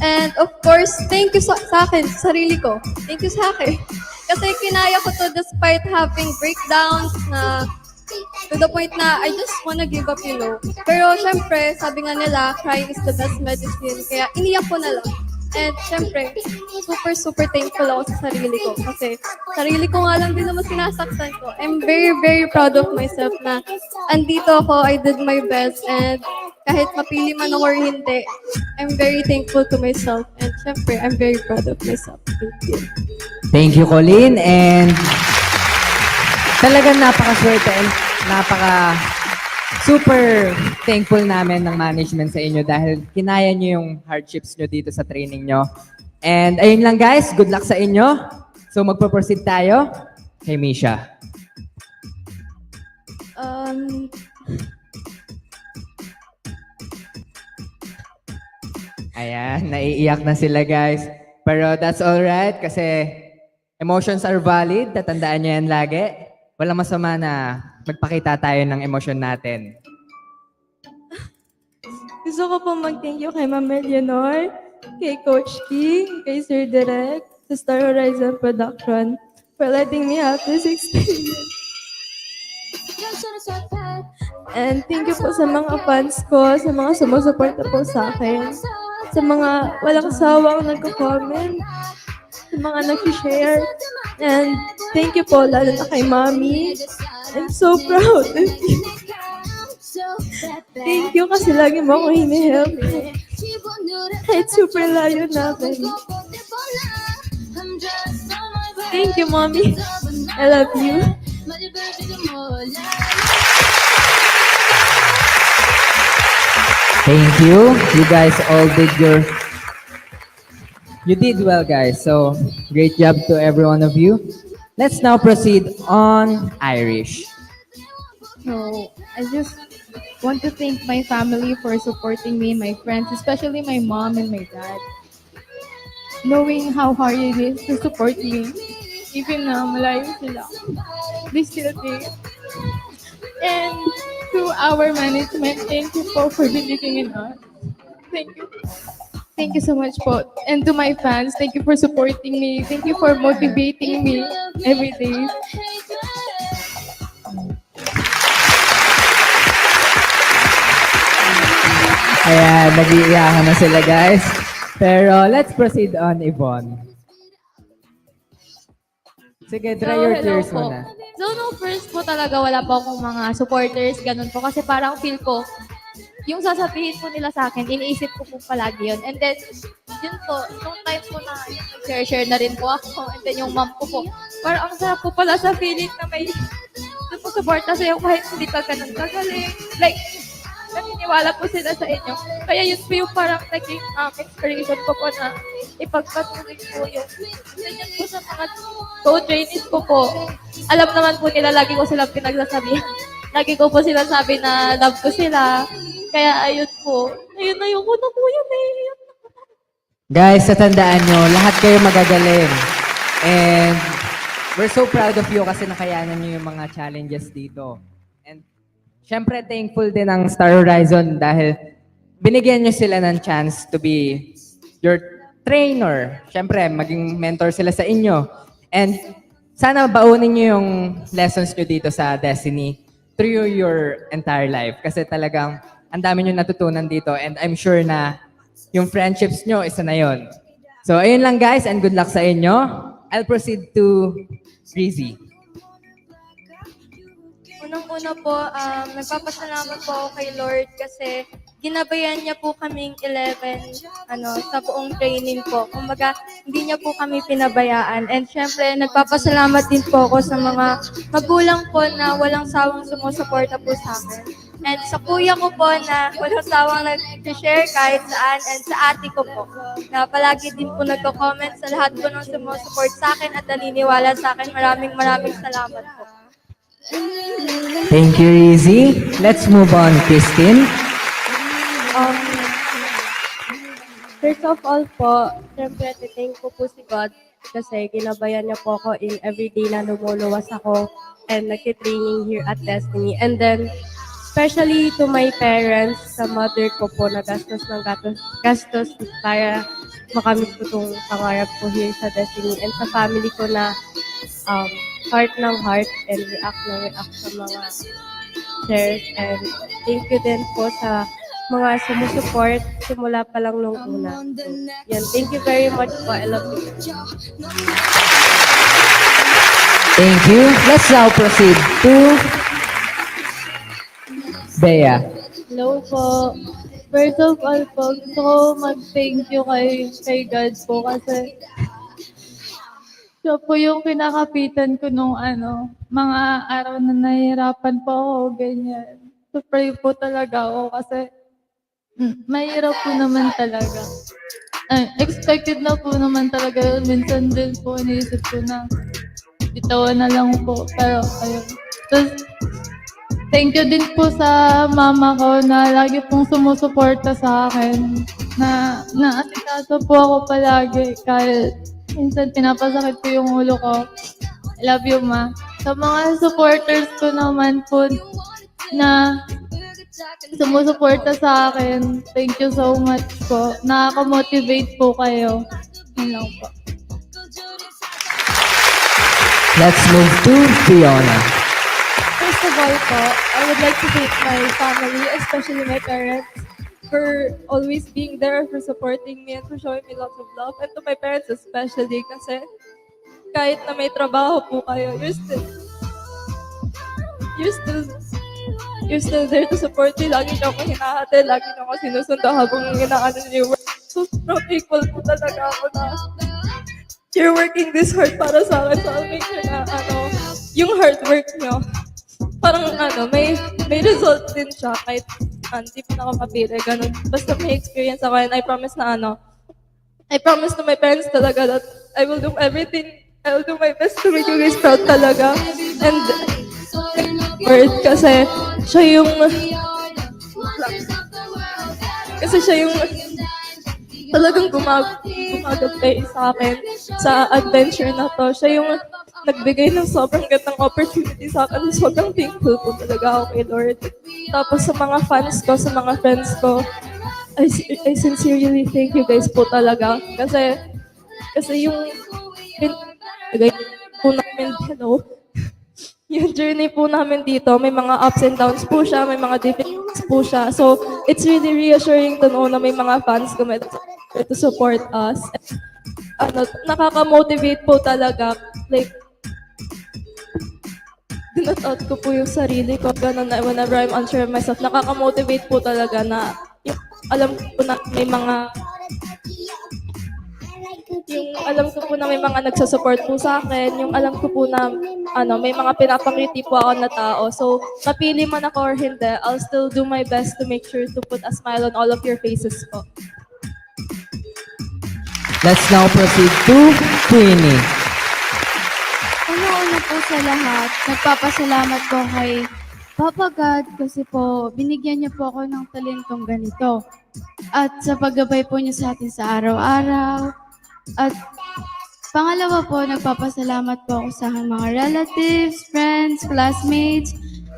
And of course, thank you sa akin, sa sarili ko. Thank you sa akin. Kasi kinaya ko to despite having breakdowns na to the point na I just wanna give up, you know. Pero syempre, sabi nga nila, crying is the best medicine. Kaya iniyak ko na lang. And syempre, super thankful ako sa sarili ko. Kasi sarili ko nga lang din naman sinasaktan ko. I'm very proud of myself na andito ako, I did my best. And kahit mapili man ako or hindi, I'm very thankful to myself. And syempre, I'm very proud of myself. Thank you. Thank you, Colleen. And talagang napaka-swerte and super thankful namin ng management sa inyo dahil kinaya nyo yung hardships nyo dito sa training nyo. And ayun lang guys, good luck sa inyo. So magpo-proceed tayo kay Misha. Ayan, naiiyak na sila guys. Pero that's alright kasi emotions are valid. Tatandaan nyo yan lagi. Walang masama na magpakita tayo ng emosyon natin. Gusto ko po mag-thank you kay Ma'am Eleanor, kay Coach King, kay Sir Direk, sa Star Horizon Production for letting me have this experience. And thank you po sa mga fans ko, sa mga sumusuporta po sa akin, sa mga walang sawang nagko-comment, sa mga nag-share. And thank you po lalo na kay Mommy. I'm so proud of you. Thank you kasi lagi mo ako hinihelp. Kahit super layo natin. Thank you, Mommy. I love you. Thank you. You guys all You did well, guys. So, great job to every one of you. Let's now proceed on Irish. So, I just want to thank my family for supporting me, my friends, especially my mom and my dad. Knowing how hard it is to support me, even na malayo sila, they still did. And to our management, thank you po for believing in us. Thank you. Thank you so much po. And to my fans, thank you for supporting me. Thank you for motivating me every day. Ayan, nag-iiyakan na sila, guys. Pero let's proceed on Yvonne. Sige, dry your tears hello po. muna. So, no, first po talaga wala po akong mga supporters, ganun po. Kasi parang feel ko, yung sasabihin po nila sa akin, iniisip ko po palagi yun. And then, yun po, nung time po na share na rin po ako. And then yung mom ko po, parang ang sarap po pala sa feeling na may supporta sa'yo kahit hindi ka ganun kagaling. Like, naniniwala po sila sa inyo. Kaya yun po yung parang naging inspiration ko po na ipagpatuloy po yun. Ganyan po sa mga co-trainees ko po. Alam naman po nila, lagi ko silang pinagsasabihan. Lagi ko po sila sabi na love ko sila. Kaya ayun po. Ayun na yung una po yun eh. Guys, tatandaan nyo, lahat kayo magagaling. And we're so proud of you kasi nakayanan niyo yung mga challenges dito. And syempre, thankful din ang Star Horizon dahil binigyan niyo sila ng chance to be your trainer. Syempre, maging mentor sila sa inyo. And sana baunin niyo yung lessons niyo dito sa Destiny through your entire life. Kasi talagang ang dami niyo natutunan dito. And I'm sure na yung friendships niyo, isa na yon. So, ayun lang guys, and good luck sa inyo. I'll proceed to Rizzy. Unang-una po, nagpapasalamat po ako kay Lord kasi ginabayan niya po kaming 11 sa buong training po. Kumbaga, hindi niya po kami pinabayaan. And syempre, nagpapasalamat din po ako sa mga magulang po na walang sawang sumusuporta po sa akin. And sa kuya ko po na walang sawang nag-share kahit saan, and sa ate ko po na palagi din po nagko-comment sa lahat po ng sumusupport sa akin at naniniwala sa akin. Maraming salamat po. Thank you, Rizzy. Let's move on, Christine. First of all po, syempre, thank ko po si God kasi ginabayan niya po ako in everyday na lumuluwas ako and nagtitraining here at Destiny. And then, especially to my parents, sa mother ko po na gastos para makamit ko itong pangarap ko here sa Destiny. And sa family ko na heart ng heart and react sa mga shares. And thank you din po sa mga sumusupport simula pa lang nung una. So, yan. Thank you very much po. I love you. Thank you. Let's now proceed to Bea. Hello po. First of all po, gusto ko mag-thank you kay God po kasi siya po yung kinakapitan ko nung mga araw na nahihirapan po ako, ganyan. So pray po talaga ako kasi mahirap po naman talaga. Expected na po naman talaga. Minsan din po iniisip ko na bitawan na lang po. Pero ayun. Tapos, thank you din po sa mama ko na lagi pong sumusuporta sa akin. Na naasikaso po ako palagi kahit minsan pinapasakit ko yung ulo ko. I love you, ma. Sa mga supporters ko naman po na sumusuporta sa akin, thank you so much po. Nakaka-motivate po kayo. Yun lang po. Let's move to Fiona. First of all po, I would like to thank my family, especially my parents, for always being there, for supporting me, and for showing me lots of love. And to my parents especially, kasi kahit na may trabaho po kayo, you're still there to support me. Lagi niyo ako hinahati, lagi niyo ako sinusundo habang inaano niyo yung work. So, thankful po talaga ako na you're working this hard para sa akin. So, I'll make sure na yung hard work niyo, parang may result din siya kahit hindi pa ako mapili, ganun. Basta may experience ako and I promise na I promise to my parents talaga that I will do everything, I will do my best to make you guys proud talaga. And word kasi siya yung talagang gumagabay sa akin sa adventure na to. Siya yung nagbigay ng sobrang gandang opportunity sa akin. Sobrang thankful po talaga ako kay Lord. Tapos sa mga fans ko, sa mga friends ko, I sincerely thank you guys po talaga. Kasi yung po namin, yung journey po namin dito, may mga ups and downs po siya, may mga difficulties po siya. So, it's really reassuring to know na may mga fans kami to support us. Nakaka-motivate po talaga. Like, dinat-out ko po yung sarili ko. Ganun na whenever I'm unsure of myself, nakaka-motivate po talaga na alam ko na may mga nagsusupport po sa akin, yung alam ko po na may mga pinapangiti po ako na tao. So, napili man ako or hindi, I'll still do my best to make sure to put a smile on all of your faces po. Let's now proceed to Queenie. Una po sa lahat, nagpapasalamat po kay Papa God kasi po binigyan niya po ako ng talentong ganito. At sa paggabay po niya sa atin sa araw-araw. At Pangalawa po, nagpapasalamat po ako sa aking mga relatives, friends, classmates,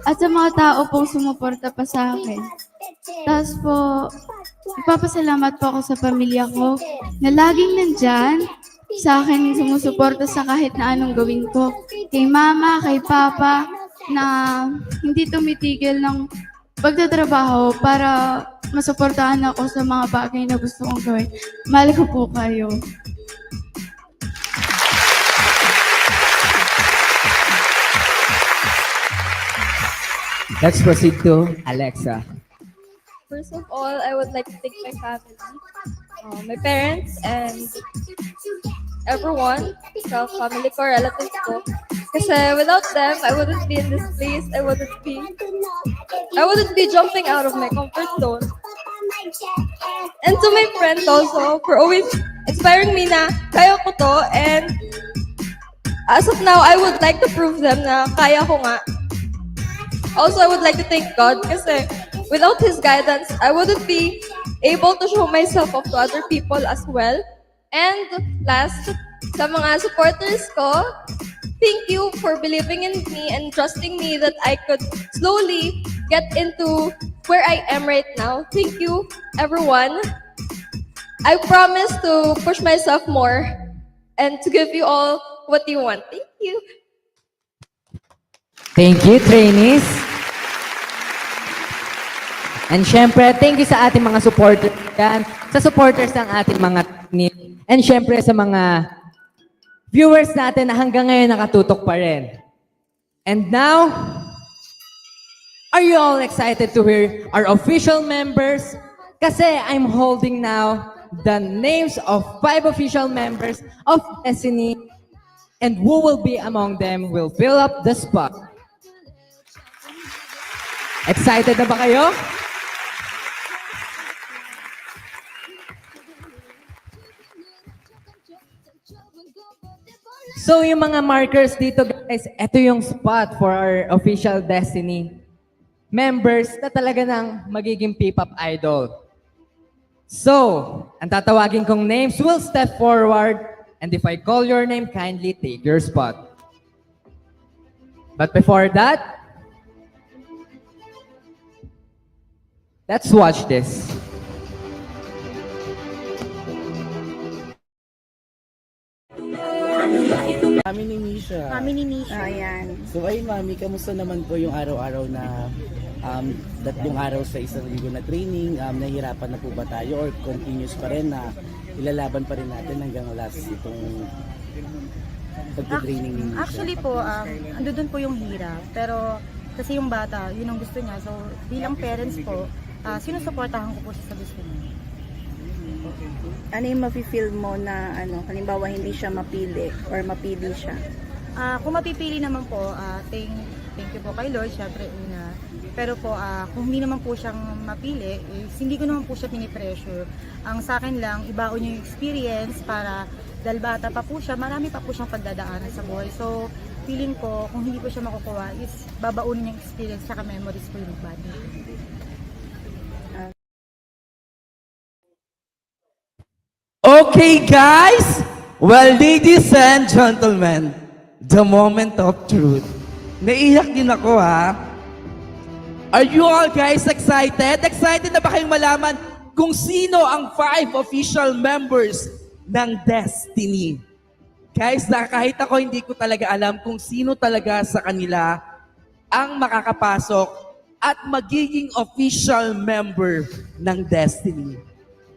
at sa mga tao pong sumuporta pa sa akin. Tapos po, nagpapasalamat po ako sa pamilya ko na laging nandyan sa akin, sumusuporta sa kahit na anong gawin ko. Kay mama, kay papa, na hindi tumitigil ng pagtatrabaho para masuportahan ako sa mga bagay na gusto kong gawin. Mahal ko po kayo. Let's proceed to Alexa. First of all, I would like to thank my family, my parents, and everyone, sa family ko, relatives ko. Kasi without them, I wouldn't be in this place. I wouldn't be jumping out of my comfort zone. And to my friends also, for always inspiring me na kaya ko to. And as of now, I would like to prove them na kaya ko nga. Also, I would like to thank God kasi without His guidance, I wouldn't be able to show myself off to other people as well. And last, sa mga supporters ko, thank you for believing in me and trusting me that I could slowly get into where I am right now. Thank you, everyone. I promise to push myself more and to give you all what you want. Thank you. Thank you, trainees. And syempre, thank you sa ating mga supporters yan, sa supporters ng ating mga trainees, and syempre sa mga viewers natin na hanggang ngayon nakatutok pa rin. And now, are you all excited to hear our official members? Kasi I'm holding now the names of 5 official members of Destiny, and who will be among them will fill up the spot. Excited na ba kayo? So yung mga markers dito guys, ito yung spot for our official Destiny members na talaga ng magiging P-pop idol. So, ang tatawagin kong names will step forward, and if I call your name, kindly take your spot. But before that, let's watch this. Mami ni Misha. Mami ni Misha. Ayan. So ayun Mami, kamusta naman po yung araw-araw na 3 araw sa isang linggo na training? Nahihirapan na po ba tayo or continuous pa rin na ilalaban pa rin natin hanggang last itong pagka-training ni Misha? Actually po, andun po yung hirap. Pero kasi yung bata, yun ang gusto niya. So bilang parents po, sinusuportahan ko po siya sa gusto niya. Ano yung mafe-feel mo na halimbawa hindi siya mapili or mapili siya? Kung mapipili naman po, thank you po kay Lord, syempre una. Pero po, kung hindi naman po siyang mapili, hindi ko naman po siya pinipressure. Ang sa akin lang, ibaon niya yung experience para dahil bata pa po siya, marami pa po siyang pagdadaanan sa buhay. So, feeling ko, kung hindi po siya makukuha, is babaunin yung experience saka memories po yung body. Okay guys! Well, ladies and gentlemen, the moment of truth. Naiyak din ako ha. Are you all guys excited? Excited na ba kayong malaman kung sino ang 5 official members ng Destiny? Guys, kahit ako hindi ko talaga alam kung sino talaga sa kanila ang makakapasok at magiging official member ng Destiny.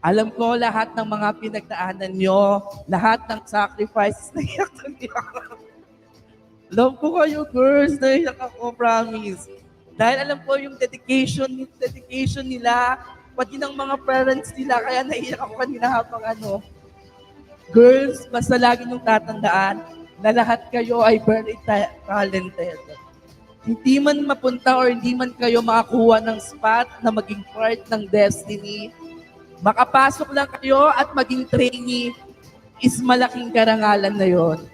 Alam ko lahat ng mga pinagdaanan nyo, lahat ng sacrifices, naiyak na niyak. Love ko kayo, girls, naiyak ako, promise. Dahil alam ko yung dedication nila, pati ng mga parents nila, kaya naiyak ako kanina habang Girls, basta lagi nyung tatandaan na lahat kayo ay very talented. Hindi man mapunta or hindi man kayo makakuha ng spot na maging part ng Destiny, makapasok lang kayo at maging trainee is malaking karangalan na yon.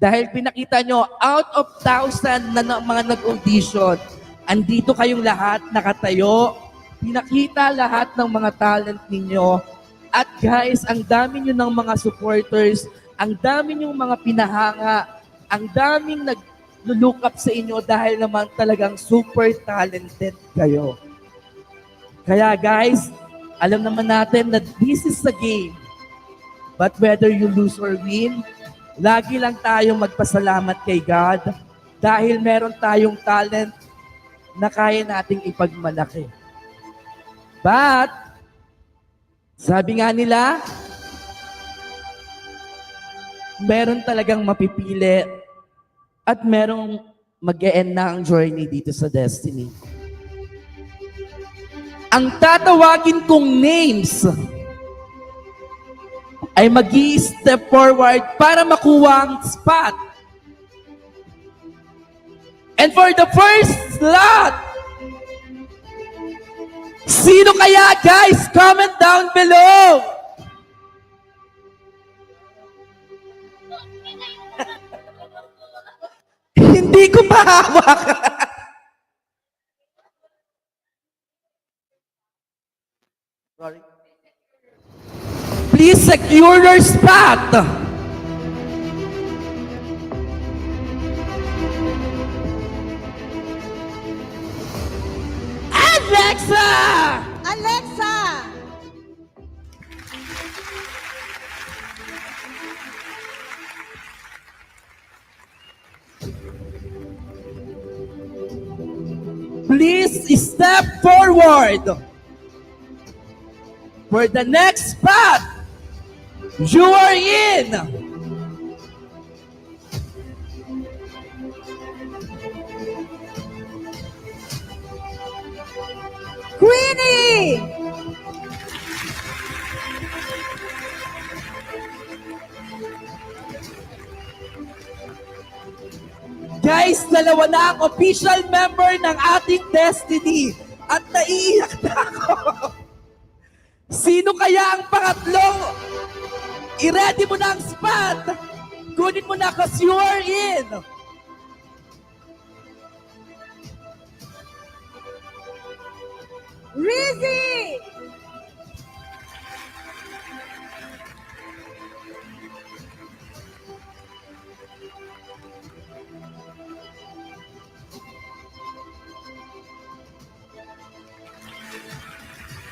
Dahil pinakita nyo, out of 1,000 na mga nag-audition, andito kayong lahat nakatayo, pinakita lahat ng mga talent ninyo. At guys, ang dami nyo ng mga supporters, Ang dami niyong mga pinahanga, ang daming nag-look up sa inyo dahil naman talagang super talented kayo. Kaya guys, alam naman natin na this is a game. But whether you lose or win, lagi lang tayong magpasalamat kay God dahil meron tayong talent na kaya nating ipagmalaki. But, sabi nga nila, meron talagang mapipili at merong mag-e-end na ang journey dito sa Destiny. Ang tatawagin kong names ay mag-i-step forward para makuha ang spot. And for the first slot, sino kaya guys? Comment down below. Hindi ko mahawak. Sorry. Please secure your spot. Alexa! Alexa! Please step forward. For the next spot, you are in. Queenie! Guys, dalawa na ang official member ng ating Destiny. At naiiyak na ako. Sino kaya ang pangatlong? I-ready mo na ang spot. Kunin mo na kasi you are in. Rizzy!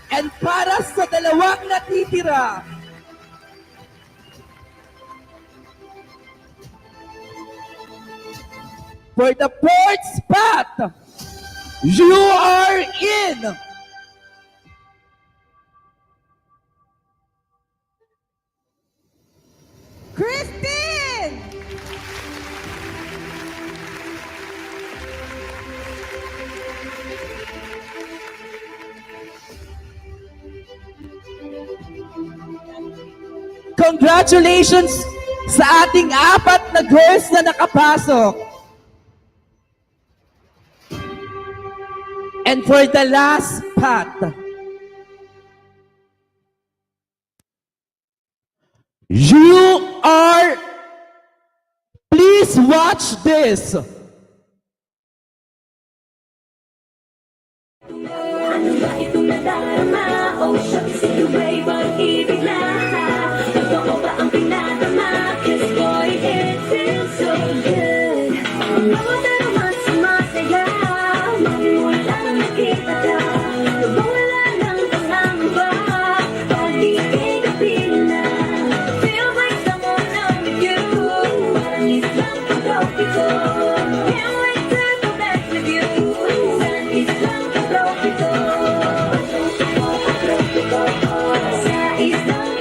And para sa dalawang natitira, for the fourth spot, you are in. Christine! Congratulations sa ating 4 na girls na nakapasok. And for the last spot, you are, please watch this. Ano ba itong nadarama? Oh, shucks, anyway, pag-ibig lahat. Totoo ba ang pinatama? 'Cause boy, it feels so good. Bawat naman sumasaya, magmula nang nakita ka. Nawawala ng pangamba, pag-ibig ang pina. Feels like someone I'm with you. Walang isang pag-opi ko. Can't wait to go back with you. Sa isang pag-opi ko. Sa isang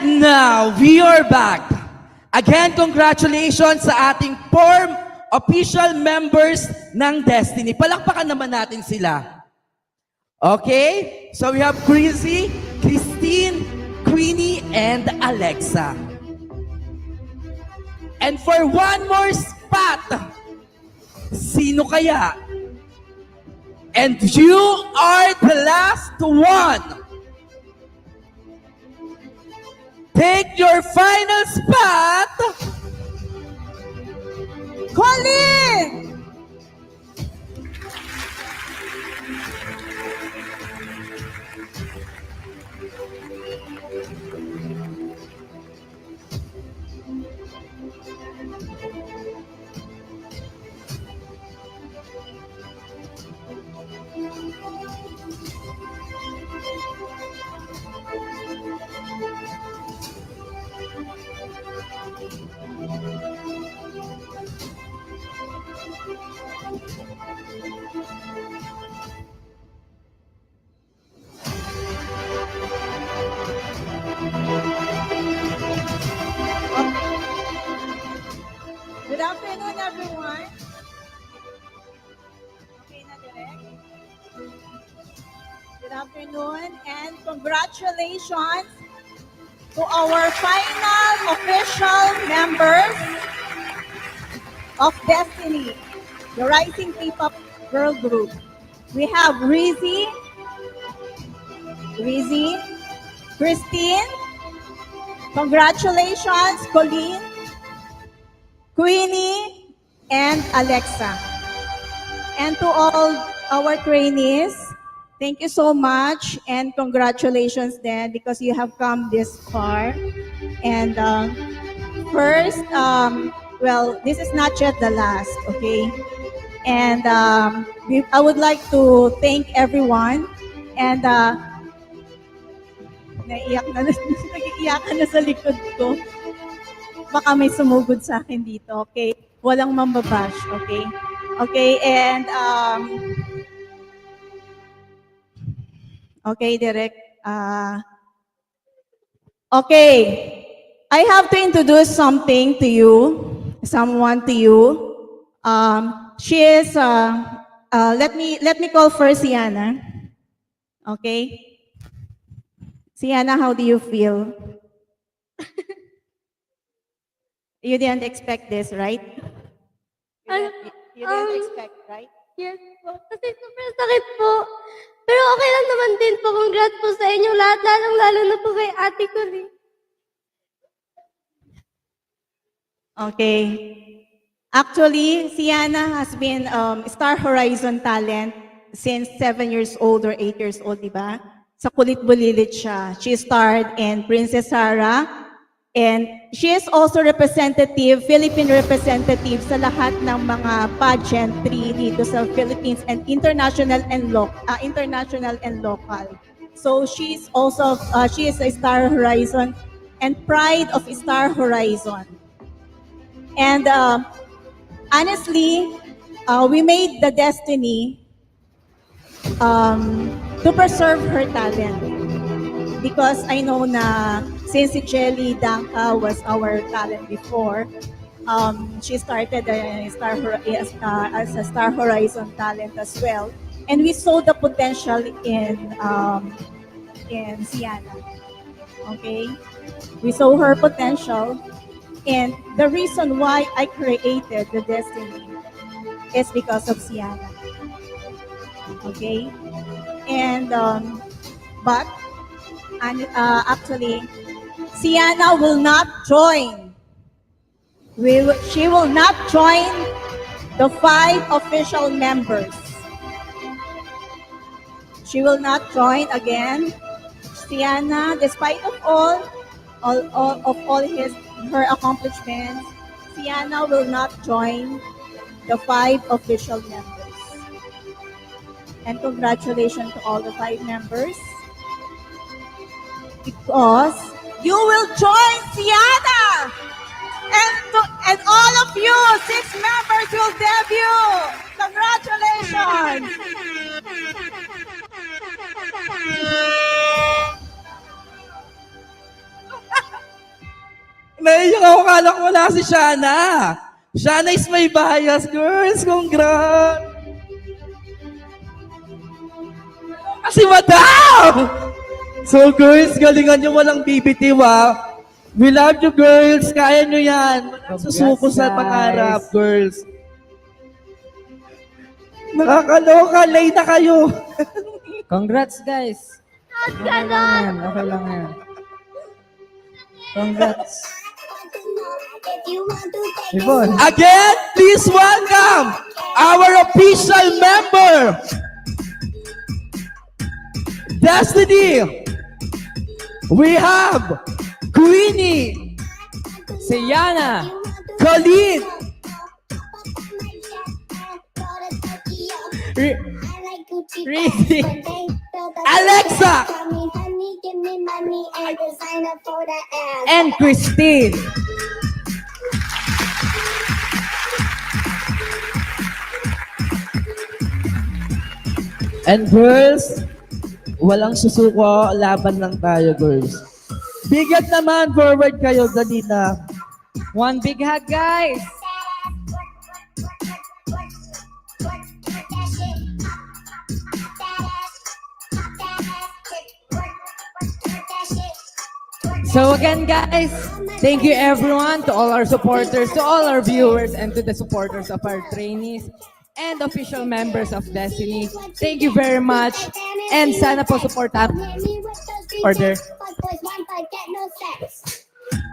And now, we are back. Again, congratulations sa ating 4 official members ng Destiny. Palakpakan naman natin sila. Okay? So we have Chrissy, Christine, Queenie, and Alexa. And for one more spot, sino kaya? And you are the last one. Take your final spot. Colleen! Good afternoon, everyone. Okay na, direct? Good afternoon and congratulations to our final official members of Destiny, the Rising K-pop Girl Group. We have Rizzy, Christine, congratulations, Colleen, Queenie, and Alexa. And to all our trainees, thank you so much and congratulations then because you have come this far. And first, well, this is not yet the last, okay? And I would like to thank everyone and naiiyakan na sa likod ko. Baka may sumugod sa akin dito, okay? Walang mambabash, okay? Okay, and okay, Derek. Okay, I have to introduce something to you, someone to you. She is, let me call first Sienna. Okay? Sienna, how do you feel? You didn't expect this, right? You didn't expect, right? Yes po. Kasi sobrang sakit po. Pero okay lang naman din po. Congrats po sa inyo lahat. Lalong-lalo na po kay ate ko rin. Okay. Actually, Sienna has been Star Horizon talent since 7 years old or 8 years old, di ba? Sa Kulit Bulilit siya. She starred in Princess Sarah. And she is also representative, Philippine representative sa lahat ng mga pageantry dito sa Philippines and international and local. So she is also she is a Star Horizon and pride of Star Horizon. And honestly, we made the Destiny to preserve her talent. Because I know na since si Jelly Danka was our talent before, she started as a Star Horizon talent as well. And we saw the potential in Sienna. Okay? We saw her potential. And the reason why I created the Destiny is because of Sienna. Okay? And, but, actually, Sienna will not join. She will not join the 5 official members. She will not join again. Sienna, despite of all her accomplishments, Sienna will not join the 5 official members. And congratulations to all the 5 members. Because you will join Sienna! And all of you, 6 members will debut! Congratulations! wala si Shana. Shana is may bias, girls. Congrats! Si Madam! So girls, galingan nyo, walang bibitiw ah. We love you girls, kaya nyo yan. Walang susuko sa guys. pangarap, girls. Nakakaloka, late na kayo. Congrats, guys. Okay lang yan. Okay lang yan. Congrats. Yvonne. Again, please welcome our official member, Destiny. We have Queenie, Sienna, Khalid, Rizzy, Alexa, and Christine. And girls, walang susuko, laban lang tayo, girls. Bigat naman, forward kayo, dali na. One big hug, guys. So again, guys, thank you everyone, to all our supporters, to all our viewers, and to the supporters of our trainees and official members of Destiny. Thank you very much. And sana po supportan for their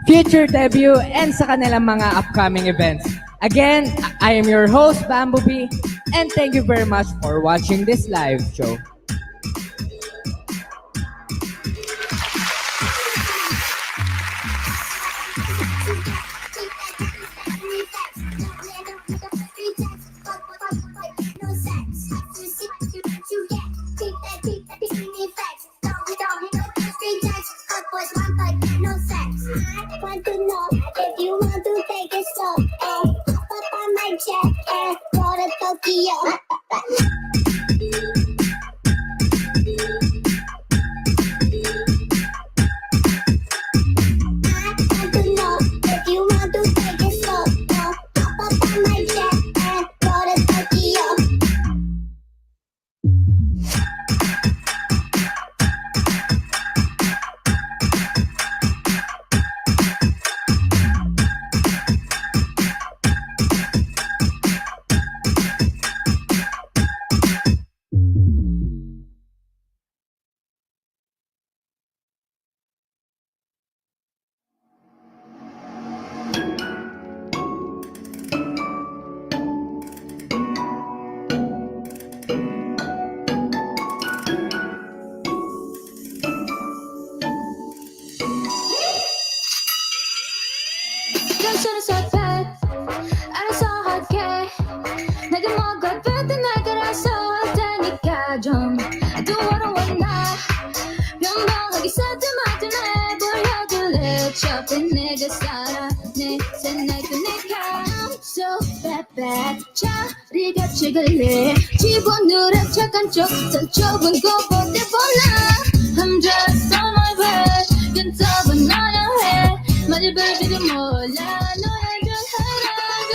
future debut and sa kanilang mga upcoming events. Again, I am your host, Bumblebee, and thank you very much for watching this live show. Want to know if you want to take it slow and hop up on my jet and go to Tokyo. Want to know if you want to take it slow and hop up on my jet and go to Tokyo. 당신은 so bad 알아서 할게 내가 먹을 때 내가 알아서 할 테니까 좀 do what I want now 변명하기 싸듬하든 해보려길래 저때 내가 살아 내 생각도 내가 I'm so bad bad 자리가 찍을래 집어넣으라 착한 척더 좁은 곳보다 볼라 I'm just on my way 괜찮은 나야 해 말을 별비도 몰라 너의 전하라고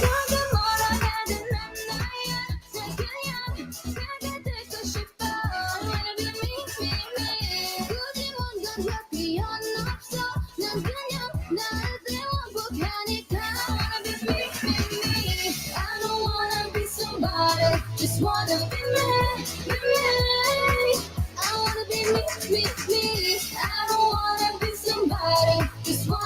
너가 뭐라 하든 난 나야 난 그냥 내가 되고 싶어 I wanna be me 굳이 뭔가 할 필요는 없어 난 그냥 나를 완벽하니까 I wanna be me I don't wanna be somebody just wanna be me I wanna be me I don't wanna be somebody just wanna